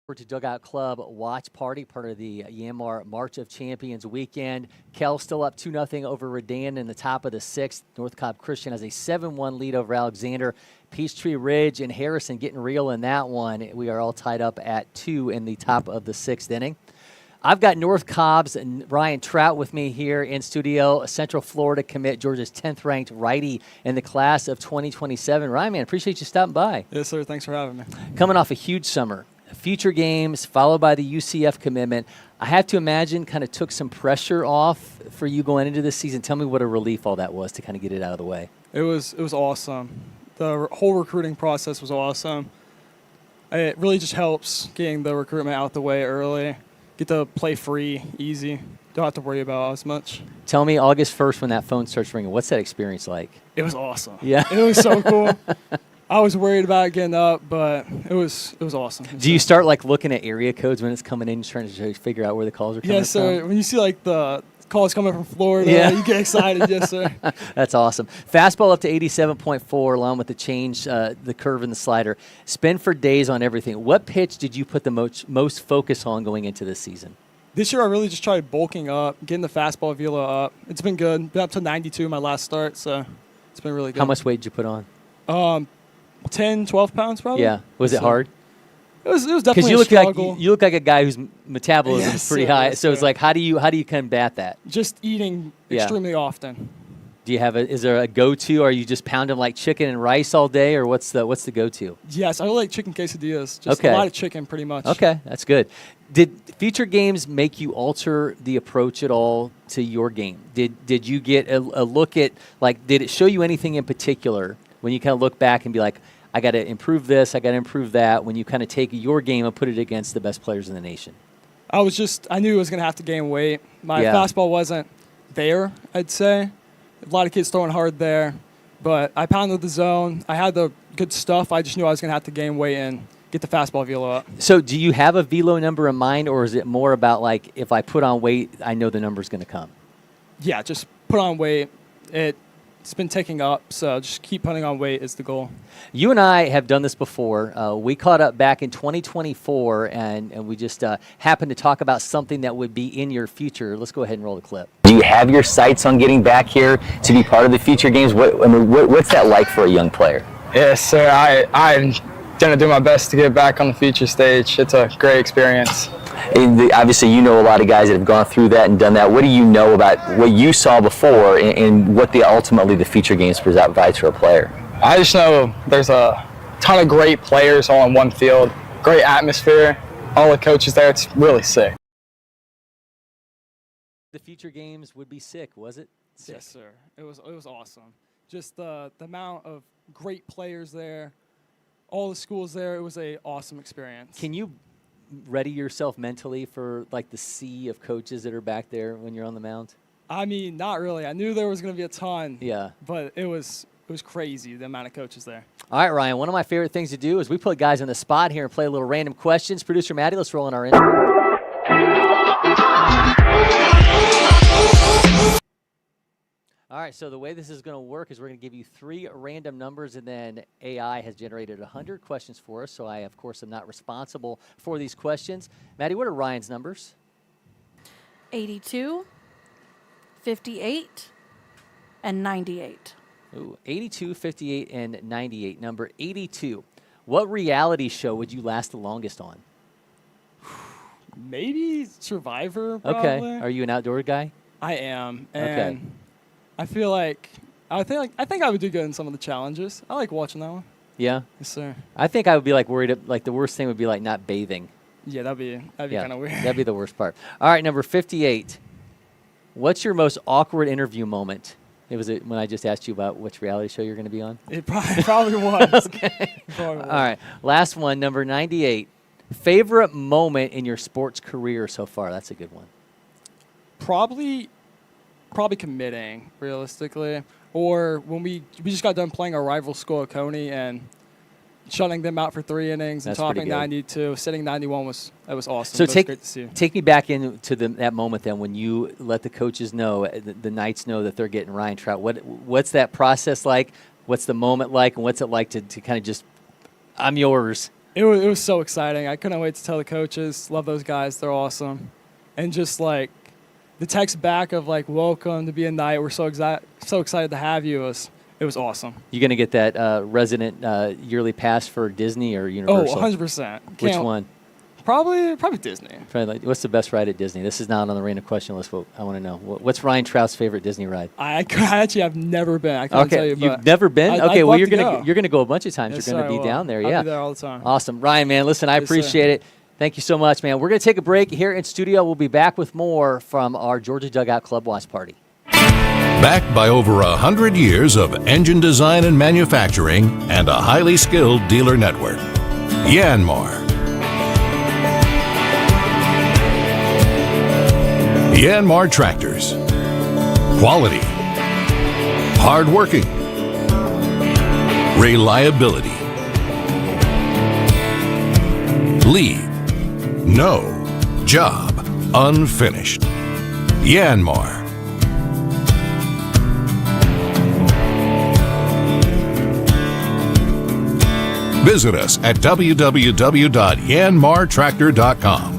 We're to Dugout Club watch party, part of the Yanmar March of Champions weekend. Kell still up 2-0 over Redan in the top of the 6th. North Cobb Christian has a 7-1 lead over Alexander. Peachtree, Ridge, and Harrison getting real in that one. We are all tied up at 2 in the top of the 6th inning. I've got North Cobb's and Ryan Trout with me here in studio, a Central Florida commit, Georgia's 10th ranked righty in the class of 2027. Ryan, man, appreciate you stopping by. Yes, sir. Thanks for having me. Coming off a huge summer. Future games followed by the UCF commitment. I have to imagine kind of took some pressure off for you going into this season. Tell me what a relief all that was to kind of get it out of the way. It was awesome. The whole recruiting process was awesome. It really just helps getting the recruitment out the way early. Get to play free, easy. Don't have to worry about as much. Tell me August 1st when that phone starts ringing. What's that experience like? It was awesome. Yeah. It was so cool. I was worried about getting up, but it was awesome. Do you start like looking at area codes when it's coming in, trying to figure out where the calls are coming from? Yes, sir. When you see like the calls coming from Florida, you get excited. Yes, sir. That's awesome. Fastball up to 87.4, along with the change, the curve and the slider. Spin for days on everything. What pitch did you put the most focus on going into this season? This year I really just tried bulking up, getting the fastball velo up. It's been good. Been up to 92 my last start, so it's been really good. How much weight did you put on? 10, 12 pounds probably. Yeah. Was it hard? It was definitely a struggle. You look like a guy whose metabolism is pretty high. So it's like, how do you combat that? Just eating extremely often. Do you have is there a go-to? Are you just pounding like chicken and rice all day, or what's the go-to? Yes, I like chicken quesadillas. Just a lot of chicken, pretty much. Okay, that's good. Did future games make you alter the approach at all to your game? Did you get a look at, like, did it show you anything in particular when you kind of look back and be like, I got to improve this, I got to improve that, when you kind of take your game and put it against the best players in the nation? I knew I was going to have to gain weight. My fastball wasn't there, I'd say. A lot of kids throwing hard there, but I pounded the zone. I had the good stuff. I just knew I was going to have to gain weight and get the fastball velo up. So do you have a velo number in mind, or is it more about, like, if I put on weight, I know the number's going to come? Yeah, just put on weight. It's been ticking up, so just keep putting on weight is the goal. You and I have done this before. We caught up back in 2024, and we just happened to talk about something that would be in your future. Let's go ahead and roll the clip. Do you have your sights on getting back here to be part of the future games? What's that like for a young player? Yes, sir. I'm going to do my best to get back on the future stage. It's a great experience. Obviously, you know a lot of guys that have gone through that and done that. What do you know about what you saw before and what ultimately the future games provides for a player? I just know there's a ton of great players all on one field, great atmosphere, all the coaches there. It's really sick. The future games would be sick, was it? Sick. Yes, sir. It was awesome. Just the amount of great players there, all the schools there. It was an awesome experience. Can you ready yourself mentally for, like, the sea of coaches that are back there when you're on the mound? I mean, not really. I knew there was going to be a ton. Yeah. But it was crazy, the amount of coaches there. All right, Ryan, one of my favorite things to do is we put guys on the spot here and play a little random questions. Producer Maddie, let's roll in our intro. All right, so the way this is going to work is we're going to give you 3 random numbers, and then AI has generated 100 questions for us, so I, of course, am not responsible for these questions. Maddie, what are Ryan's numbers? 82, 58, and 98. Ooh, 82, 58, and 98. Number 82. What reality show would you last the longest on? Maybe Survivor, probably. Okay. Are you an outdoor guy? I am. And I feel like I think I would do good in some of the challenges. I like watching that one. Yeah? Yes, sir. I think I would be, like, worried, like, the worst thing would be, like, not bathing. Yeah, that'd be kind of weird. That'd be the worst part. All right, number 58. What's your most awkward interview moment? Was it when I just asked you about which reality show you're going to be on? It probably was. Okay. Probably was. All right. Last one, number 98. Favorite moment in your sports career so far? That's a good one. Probably committing, realistically. Or when we just got done playing our rival school at Coney and shutting them out for 3 innings and topping 92, sitting 91 was awesome. So great to see. Take me back into that moment then when you let the coaches know, the Knights know that they're getting Ryan Trout. What's that process like? What's the moment like? And what's it like to kind of just, I'm yours? It was so exciting. I couldn't wait to tell the coaches. Love those guys. They're awesome. And just like the text back of like, welcome to be a Knight. We're so excited to have you. It was awesome. You going to get that resident yearly pass for Disney or Universal? Oh, 100%. Which one? Probably Disney. What's the best ride at Disney? This is not on the random question list, but I want to know. What's Ryan Trout's favorite Disney ride? I actually have never been. I can't tell you. But You've never been? I'd well, love you're gonna go a bunch of times. Yes, you're gonna be down there. I'll be there all the time. Awesome, Ryan, man. Listen, I appreciate it. Thank you so much, man. We're gonna take a break here in studio. We'll be back with more from our Georgia Dugout Club Watch Party. Backed by over 100 years of engine design and manufacturing and a highly skilled dealer network, Yanmar. Yanmar Tractors. Quality. Hardworking. Reliability. Leave no job unfinished. Yanmar. Visit us at www.yanmartractor.com.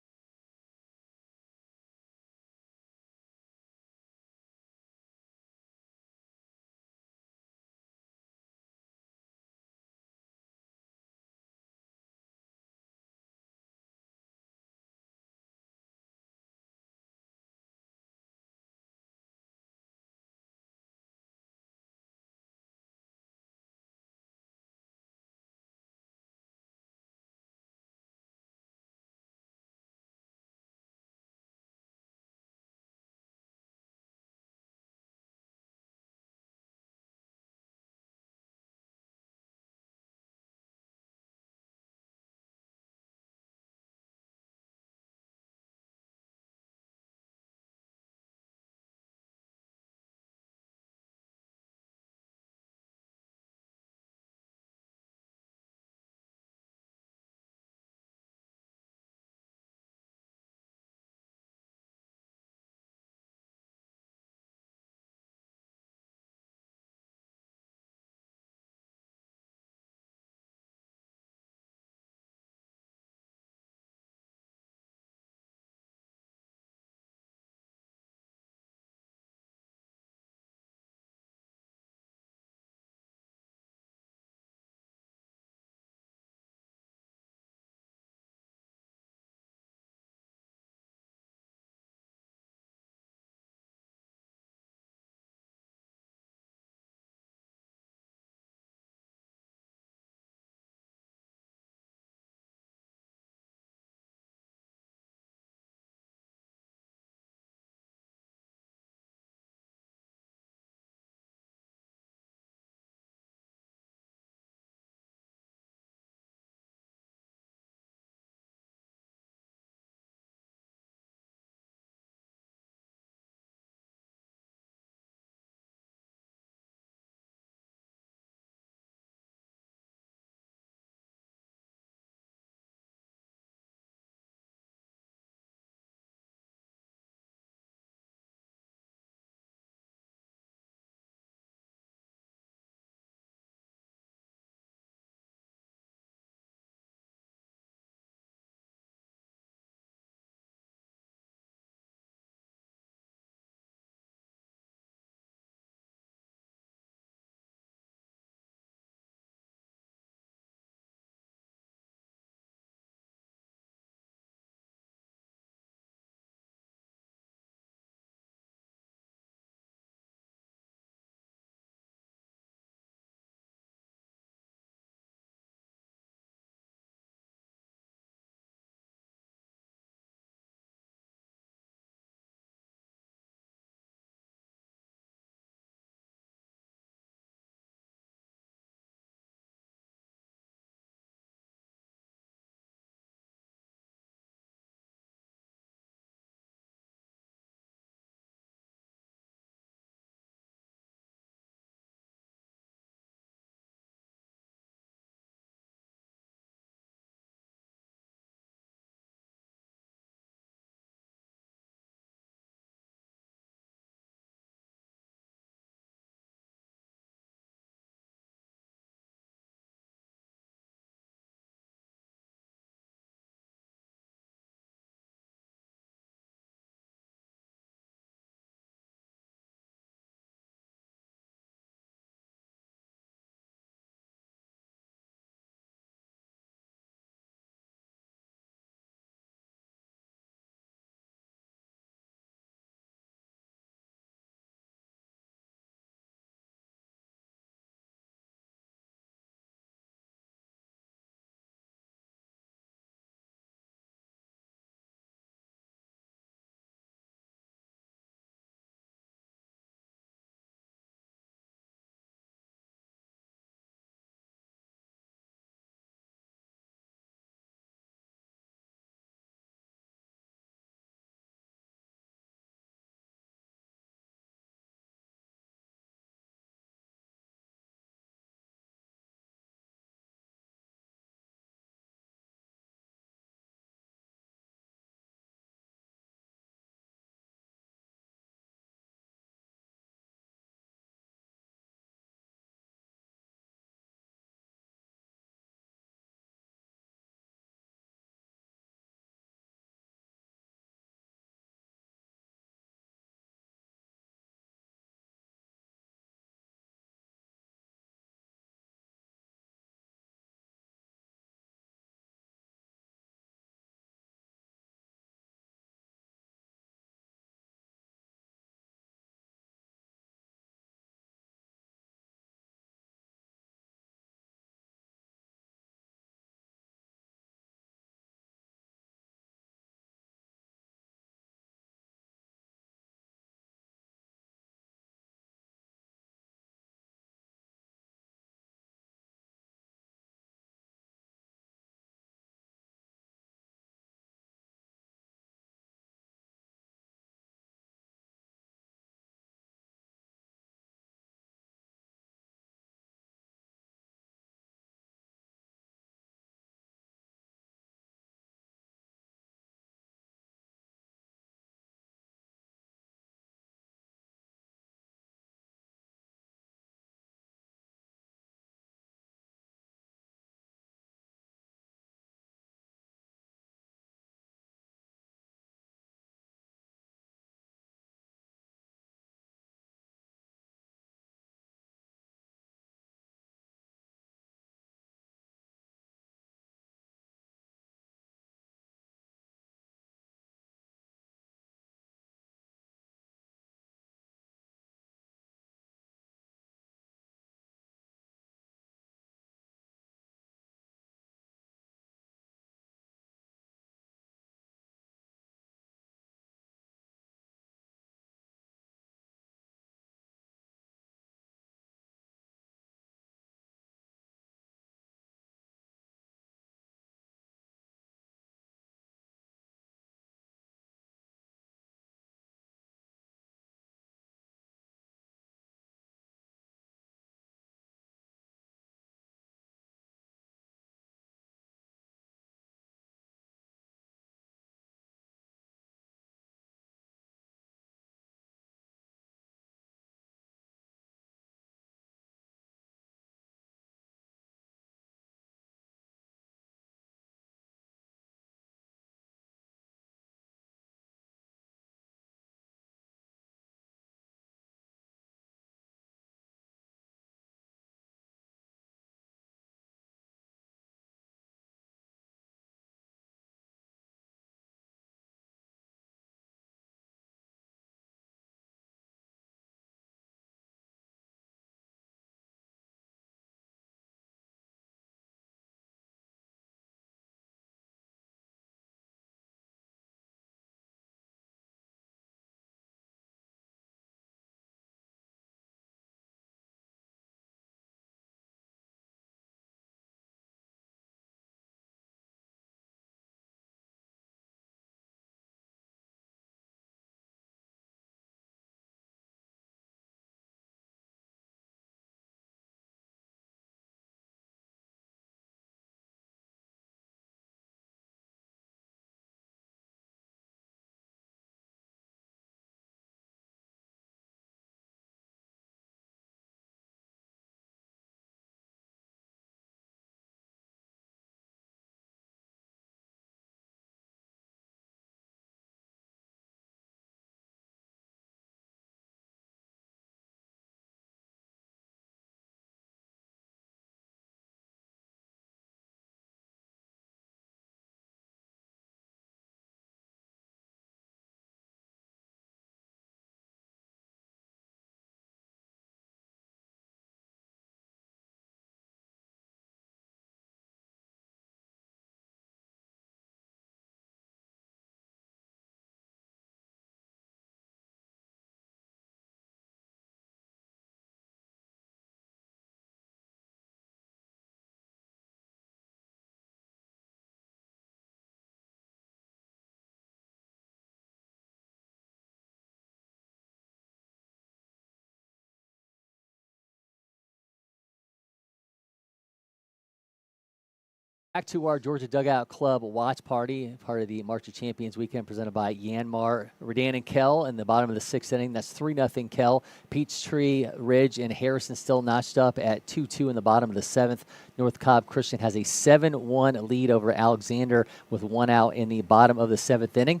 Back to our Georgia Dugout Club watch party, part of the March of Champions weekend presented by Yanmar, Redan, and Kell in the bottom of the 6th inning. That's 3-0 Kell. Peachtree, Ridge, and Harrison still notched up at 2-2 in the bottom of the 7th. North Cobb Christian has a 7-1 lead over Alexander with 1 out in the bottom of the 7th inning.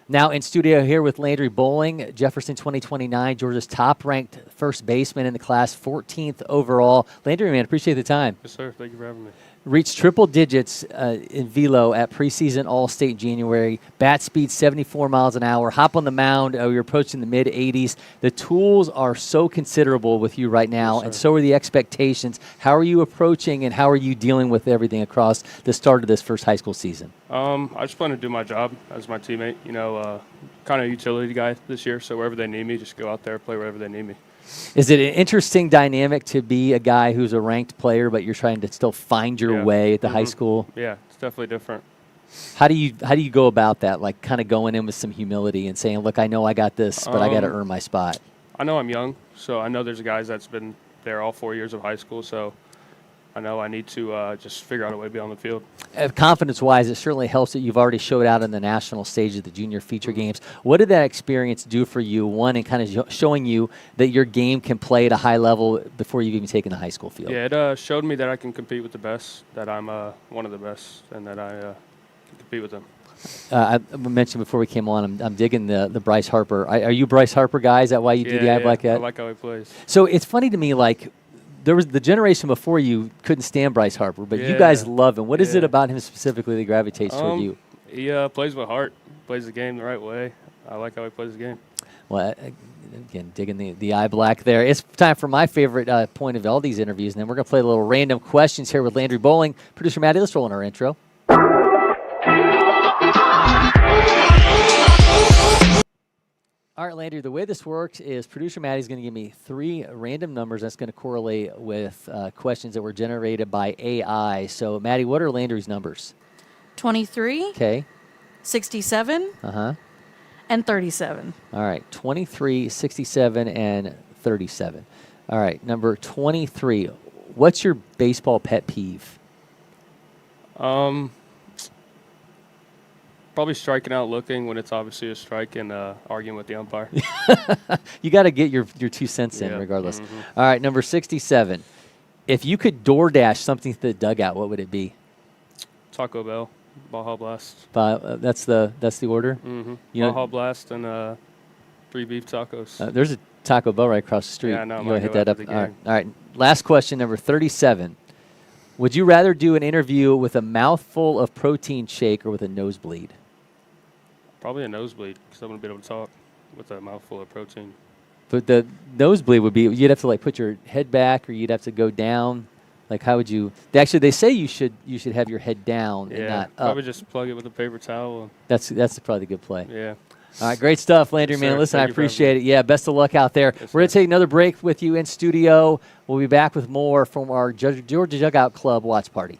Now in studio here with Landry Bowling, Jefferson 2029, Georgia's top-ranked first baseman in the class, 14th overall. Landry, man, appreciate the time. Yes, sir. Thank you for having me. Reached triple digits in velo at preseason All-State January. Bat speed 74 miles an hour. Hop on the mound. You're approaching the mid-80s. The tools are so considerable with you right now, Yes, and so are the expectations. How are you approaching, and how are you dealing with everything across the start of this first high school season? I just plan to do my job as my teammate. Kind of a utility guy this year, so wherever they need me, just go out there, play wherever they need me. Is it an interesting dynamic to be a guy who's a ranked player, but you're trying to still find your way at the high school? Yeah, it's definitely different. How do you go about that? Like kind of going in with some humility and saying, "Look, I know I got this, but I got to earn my spot." I know I'm young, so I know there's guys that's been there all 4 years of high school, so I know I need to just figure out a way to be on the field. Confidence-wise, it certainly helps that you've already showed out in the national stage of the junior feature games. What did that experience do for you, one, in kind of showing you that your game can play at a high level before you've even taken the high school field? Yeah, it showed me that I can compete with the best, that I'm one of the best, and that I can compete with them. I mentioned before we came on, I'm digging the Bryce Harper. Are you Bryce Harper guy? Is that why you do the eye black I hat? like how he plays. So it's funny to me, like, there was the generation before you couldn't stand Bryce Harper, but you guys love him. What is it about him specifically that gravitates toward you? He plays with heart, plays the game the right way. I like how he plays the game. Well, again, digging the eye black there. It's time for my favorite point of all these interviews, and then we're going to play a little random questions here with Landry Bowling. Producer Maddie, let's roll in our intro. All right, Landry, the way this works is producer Maddie's going to give me 3 random numbers that's going to correlate with questions that were generated by AI. So, Maddie, what are Landry's numbers? 23. Okay. 67. Uh-huh. And 37. All right, 23, 67, and 37. All right, number 23. What's your baseball pet peeve? Probably striking out looking when it's obviously a strike and arguing with the umpire. You got to get your 2 cents in regardless. All right, number 67. If you could DoorDash something to the dugout, what would it be? Taco Bell, Baja Blast. That's the order? Mm-hmm. Baja Blast and 3 beef tacos. There's a Taco Bell right across the street. Yeah, I know. You want to hit that up? All right. Last question, number 37. Would you rather do an interview with a mouthful of protein shake or with a nosebleed? Probably a nosebleed because I'm going to be able to talk with a mouthful of protein. But the nosebleed would be, you'd have to like put your head back or you'd have to go down. Like how would you, actually they say you should have your head down and not up. Probably just plug it with a paper towel. That's probably a good play. Yeah. All right, great stuff, Landry, man. Listen, I appreciate it. Yeah, best of luck out there. We're going to take another break with you in studio. We'll be back with more from our Georgia Dugout Club watch party.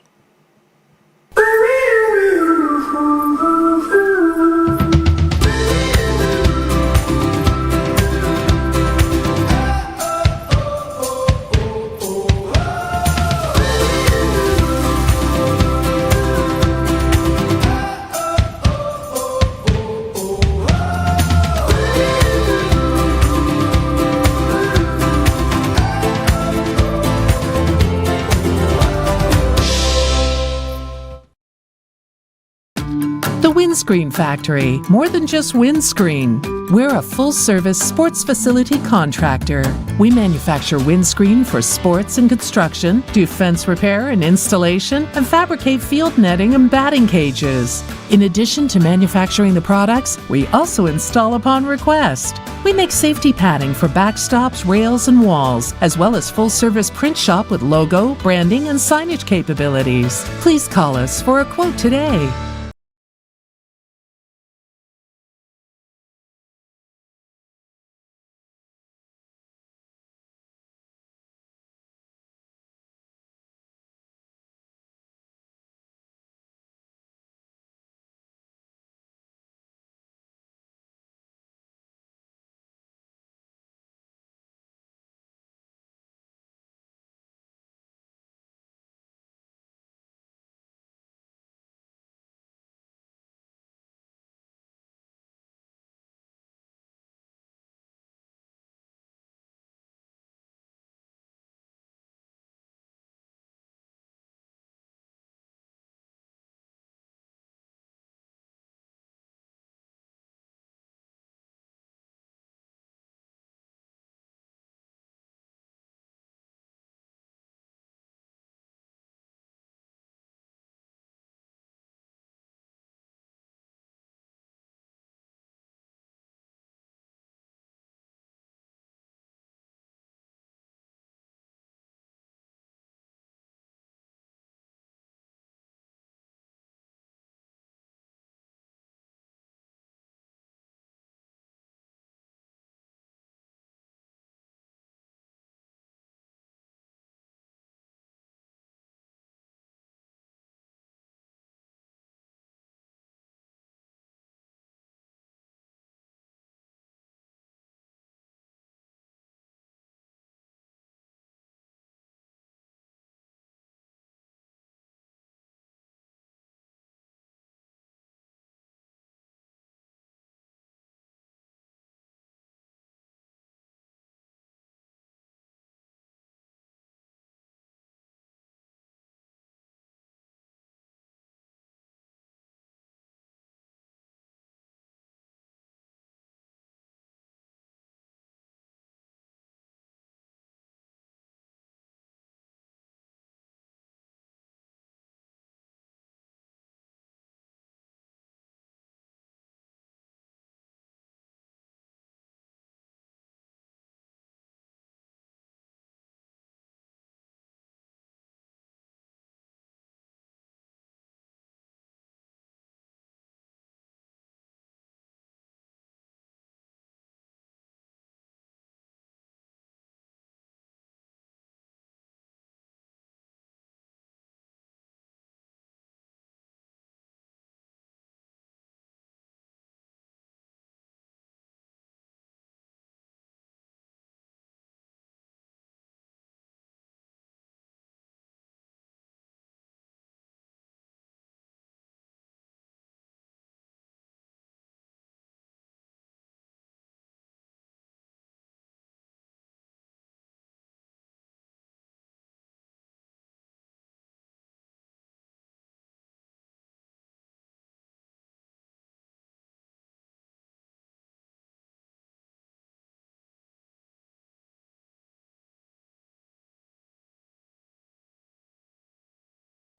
Windscreen Factory, more than just windscreen. We're a full-service sports facility contractor. We manufacture windscreen for sports and construction, do fence repair and installation, and fabricate field netting and batting cages. In addition to manufacturing the products, we also install upon request. We make safety padding for backstops, rails, and walls, as well as full-service print shop with logo, branding, and signage capabilities. Please call us for a quote today.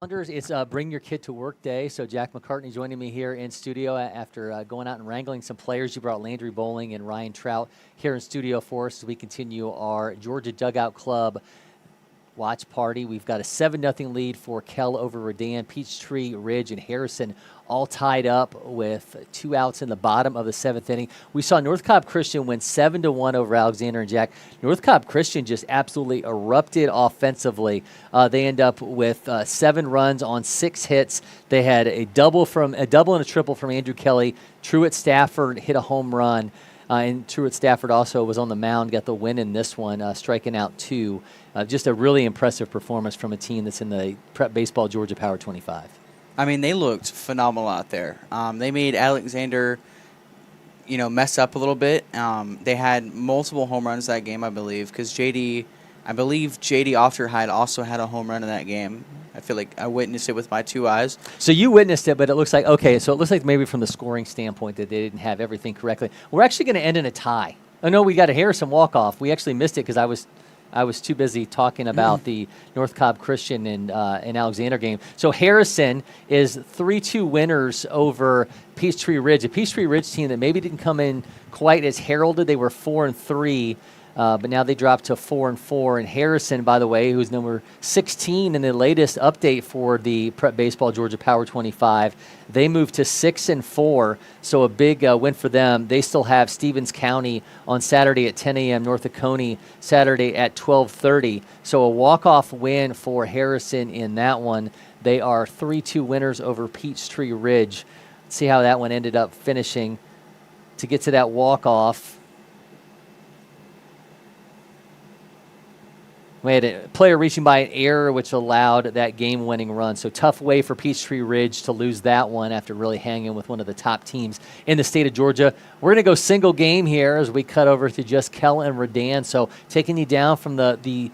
It's Bring Your Kid to Work Day. So Jack McCartney joining me here in studio after going out and wrangling some players. You brought Landry Bowling and Ryan Trout here in studio for us as we continue our Georgia Dugout Club watch party. We've got a 7-0 lead for Kell over Redan. Peachtree, Ridge, and Harrison all tied up with 2 outs in the bottom of the 7th inning. We saw North Cobb Christian win 7-1 over Alexander and Jack. North Cobb Christian just absolutely erupted offensively. They end up with 7 runs on 6 hits. They had a double and a triple from Andrew Kelly. Truett Stafford hit a home run. And Truett Stafford also was on the mound, got the win in this one, striking out 2. Just a really impressive performance from a team that's in the Prep Baseball Georgia Power 25. I mean, they looked phenomenal out there. They made Alexander, mess up a little bit. They had multiple home runs that game, I believe, because I believe J.D. Ofterhide also had a home run in that game. I feel like I witnessed it with my 2 eyes. So you witnessed it, but it looks like maybe from the scoring standpoint that they didn't have everything correctly. We're actually going to end in a tie. I know we got a Harrison walk-off. We actually missed it because I was too busy talking about the North Cobb Christian and Alexander game. So Harrison is 3-2 winners over Peachtree Ridge, a Peachtree Ridge team that maybe didn't come in quite as heralded. They were 4-3. But now they dropped to 4-4. And Harrison, by the way, who's number 16 in the latest update for the Prep Baseball Georgia Power 25, they moved to 6-4. So a big win for them. They still have Stevens County on Saturday at 10 a.m., North of Coney Saturday at 12:30. So a walk-off win for Harrison in that one. They are 3-2 winners over Peachtree Ridge. Let's see how that one ended up finishing to get to that walk-off. We had a player reaching by an error, which allowed that game-winning run. So tough way for Peachtree Ridge to lose that one after really hanging with one of the top teams in the state of Georgia. We're going to go single game here as we cut over to just Kell and Redan. So taking you down from the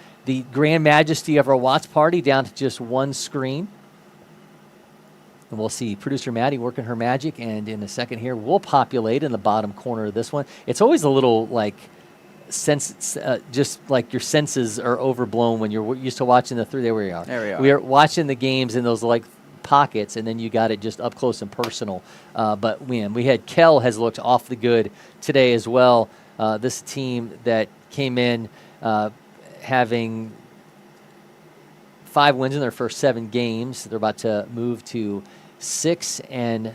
grand majesty of our watch party down to just one screen. And we'll see producer Maddie working her magic. And in a second here, we'll populate in the bottom corner of this one. It's always a little sense, just like your senses are overblown when you're used to watching the three. There we are. There we are. We are watching the games in those pockets, and then you got it just up close and personal. But we had Kell has looked awfully good today as well. This team that came in having 5 wins in their first 7 games. They're about to move to 6-2,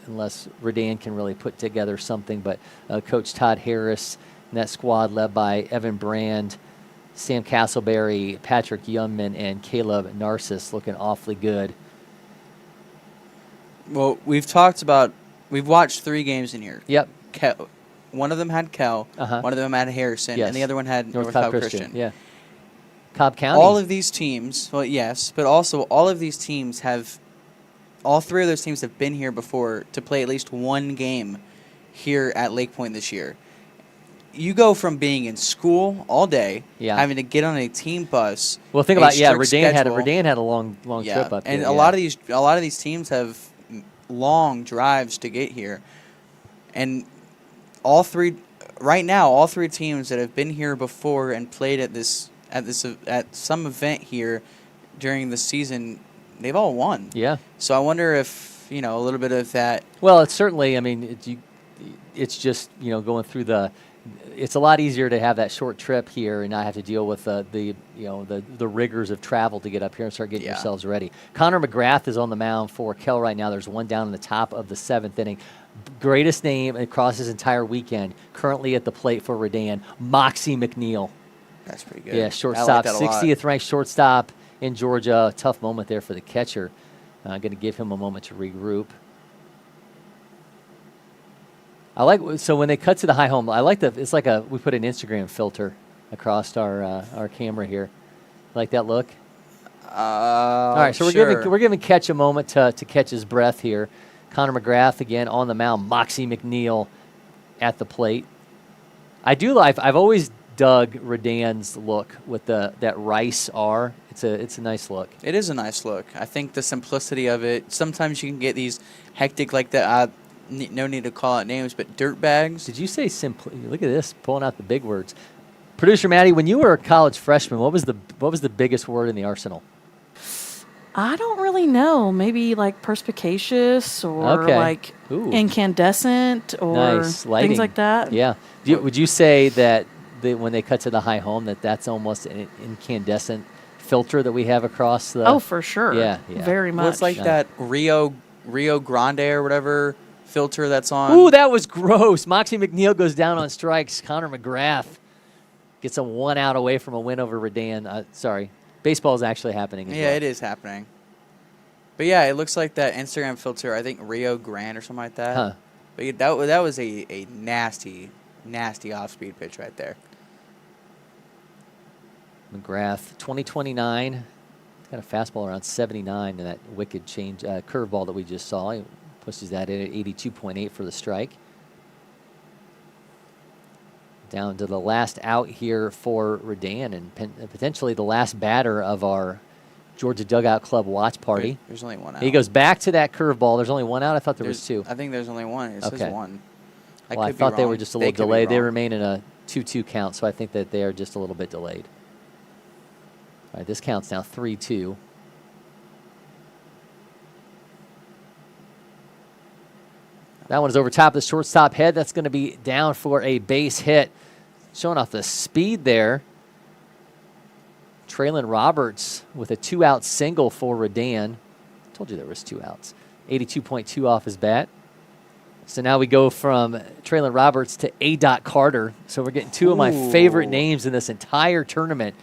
unless Redan can really put together something. But Coach Todd Harris and that squad led by Evan Brand, Sam Castleberry, Patrick Youngman, and Caleb Narcissus looking awfully good. Well, we've watched 3 games in here. Yep. One of them had Kell, one of them had Harrison, and the other one had North Cobb Christian. Yeah. Cobb County. All of these teams, well, yes, but also all of these teams all 3 of those teams have been here before to play at least one game here at LakePoint this year. You go from being in school all day, having to get on a team bus. Well, think about Redan had a long trip up and here. A lot of these teams have long drives to get here, and all 3 teams that have been here before and played at some event here during the season, they've all won. Yeah. So I wonder if a little bit of that. Well, it's certainly. I mean, it's just going through it's a lot easier to have that short trip here and not have to deal with the rigors of travel to get up here and start getting yourselves ready. Connor McGrath is on the mound for Kell right now. There's one down in the top of the 7th inning. Greatest name across his entire weekend. Currently at the plate for Redan, Moxie McNeil. That's pretty good. Yeah, shortstop, I like that a lot. 60th ranked shortstop in Georgia. Tough moment there for the catcher. Going to give him a moment to regroup. So when they cut to the high home, it's like we put an Instagram filter across our camera here. Like that look? All right, so we're giving Catch a moment to catch his breath here. Connor McGrath again on the mound. Moxie McNeil at the plate. I've always dug Redan's look with that rice R. It's a nice look. It is a nice look. I think the simplicity of it. Sometimes you can get these hectic like that. No need to call out names, but dirt bags. Did you say simply? Look at this, pulling out the big words. Producer Maddie, when you were a college freshman, what was the biggest word in the arsenal? I don't really know. Maybe like perspicacious or Okay. like Ooh. incandescent or Nice lighting. things like that. Yeah. Would you say that when they cut to the high home that's almost an incandescent filter that we have across the? Oh, for sure. Yeah. Very much. Well, it's like that Rio Grande or whatever filter that's on. Ooh, that was gross. Moxie McNeil goes down on strikes. Connor McGrath gets a 1 out away from a win over Redan. Sorry. Baseball is actually happening. Yeah, it is happening. But yeah, it looks like that Instagram filter, I think Rio Grande or something like that. Huh. But yeah, that was a nasty off-speed pitch right there. McGrath, 2029. Got a fastball around 79 and that wicked change curveball that we just saw. He pushes that in at 82.8 for the strike. Down to the last out here for Redan and potentially the last batter of our Georgia Dugout Club watch party. Wait, there's only one out. He goes back to that curveball. There's only one out. I thought there was two. I think there's only one. It says one. Well, I thought they were just a little delayed. They remain in a 2-2 count, so I think that they are just a little bit delayed. All right, this counts now 3-2. That one is over top of the shortstop head. That's going to be down for a base hit. Showing off the speed there. Traylon Roberts with a 2-out single for Redan. Told you there was 2 outs. 82.2 off his bat. So now we go from Traylon Roberts to A. Carter. So we're getting two of my favorite names in this entire tournament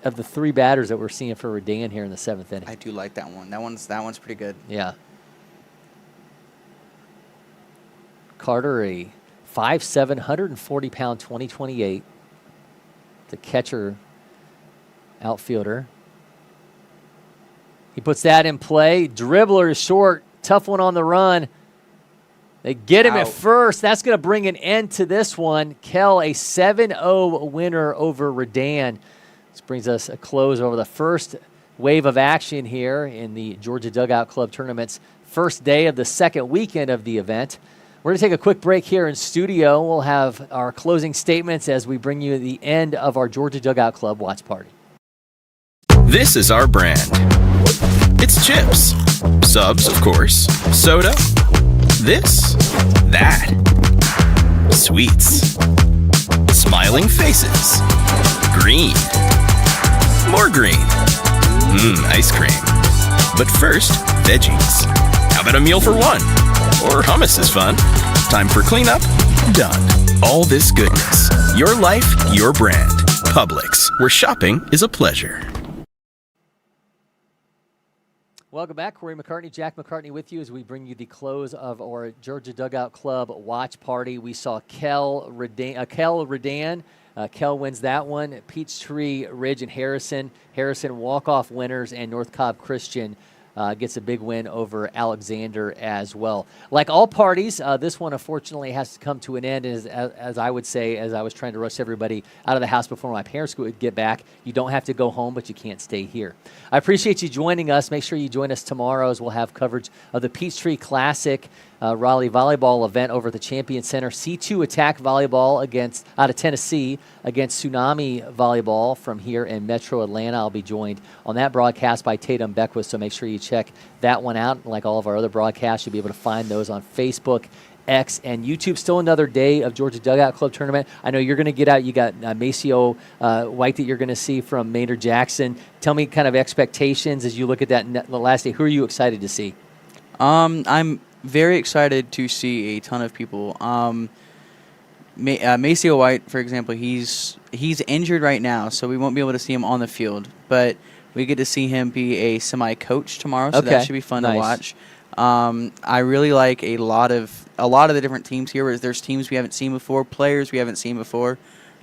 of the 3 batters that we're seeing for Redan here in the 7th inning. I do like that one. That one's pretty good. Yeah. Carter, a 5'7", 140-pound 2028. The catcher outfielder. He puts that in play. Dribbler is short. Tough one on the run. They get him at first. That's going to bring an end to this one. Kell, a 7-0 winner over Redan. This brings us a close over the first wave of action here in the Georgia Dugout Club Tournament's first day of the second weekend of the event. We're going to take a quick break here in studio. We'll have our closing statements as we bring you the end of our Georgia Dugout Club watch party. This is our brand. It's chips. Subs, of course. Soda. This. That. Sweets. Smiling faces. Green. More green. Ice cream. But first, veggies. How about a meal for one? Or hummus is fun. Time for cleanup? Done. All this goodness. Your life, your brand. Publix, where shopping is a pleasure. Welcome back. Cory McCartney, Jack McCartney with you as we bring you the close of our Georgia Dugout Club watch party. We saw Kell Redan. Kell wins that one. Peachtree, Ridge, and Harrison. Harrison walk-off winners, and North Cobb Christian gets a big win over Alexander as well. Like all parties, this one unfortunately has to come to an end. As I would say, as I was trying to rush everybody out of the house before my parents would get back, you don't have to go home, but you can't stay here. I appreciate you joining us. Make sure you join us tomorrow as we'll have coverage of the Peachtree Classic Raleigh Volleyball event over at the Champion Center. C2 Attack Volleyball out of Tennessee against Tsunami Volleyball from here in Metro Atlanta. I'll be joined on that broadcast by Tatum Beckwith, so make sure you check that one out. Like all of our other broadcasts, you'll be able to find those on Facebook, X, and YouTube. Still another day of Georgia Dugout Club Tournament. I know you're going to get out. You got Maceo White that you're going to see from Maynard Jackson. Tell me kind of expectations as you look at that the last day. Who are you excited to see? I'm very excited to see a ton of people. Maceo White, for example, he's injured right now, so we won't be able to see him on the field. But we get to see him be a semi-coach tomorrow, so that should be fun to watch. I really like a lot of the different teams here. Where there's teams we haven't seen before, players we haven't seen before.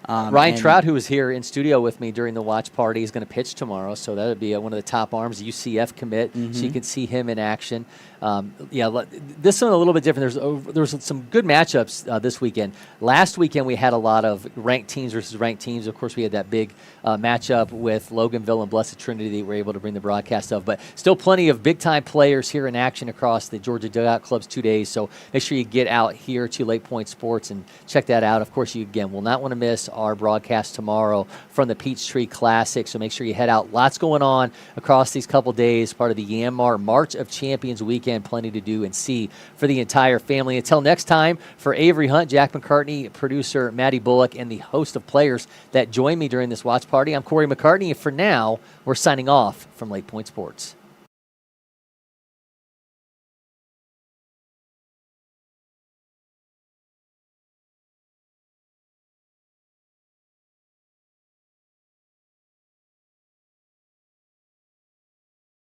Ryan Trout, who was here in studio with me during the watch party, is going to pitch tomorrow, so that would be one of the top arms, UCF commit, so you can see him in action. This one a little bit different. There's some good matchups this weekend. Last weekend we had a lot of ranked teams versus ranked teams. Of course, we had that big matchup with Loganville and Blessed Trinity that we were able to bring the broadcast of, but still plenty of big-time players here in action across the Georgia Dugout Club's 2 days, so make sure you get out here to LakePoint Sports and check that out. Of course, you, again, will not want to miss our broadcast tomorrow from the Peachtree Classic. So make sure you head out. Lots going on across these couple days, part of the Yanmar March of Champions weekend. Plenty to do and see for the entire family. Until next time, for Avery Hunt, Jack McCartney, producer Maddie Bullock, and the host of players that join me during this watch party, I'm Cory McCartney. And for now, we're signing off from LakePoint Sports.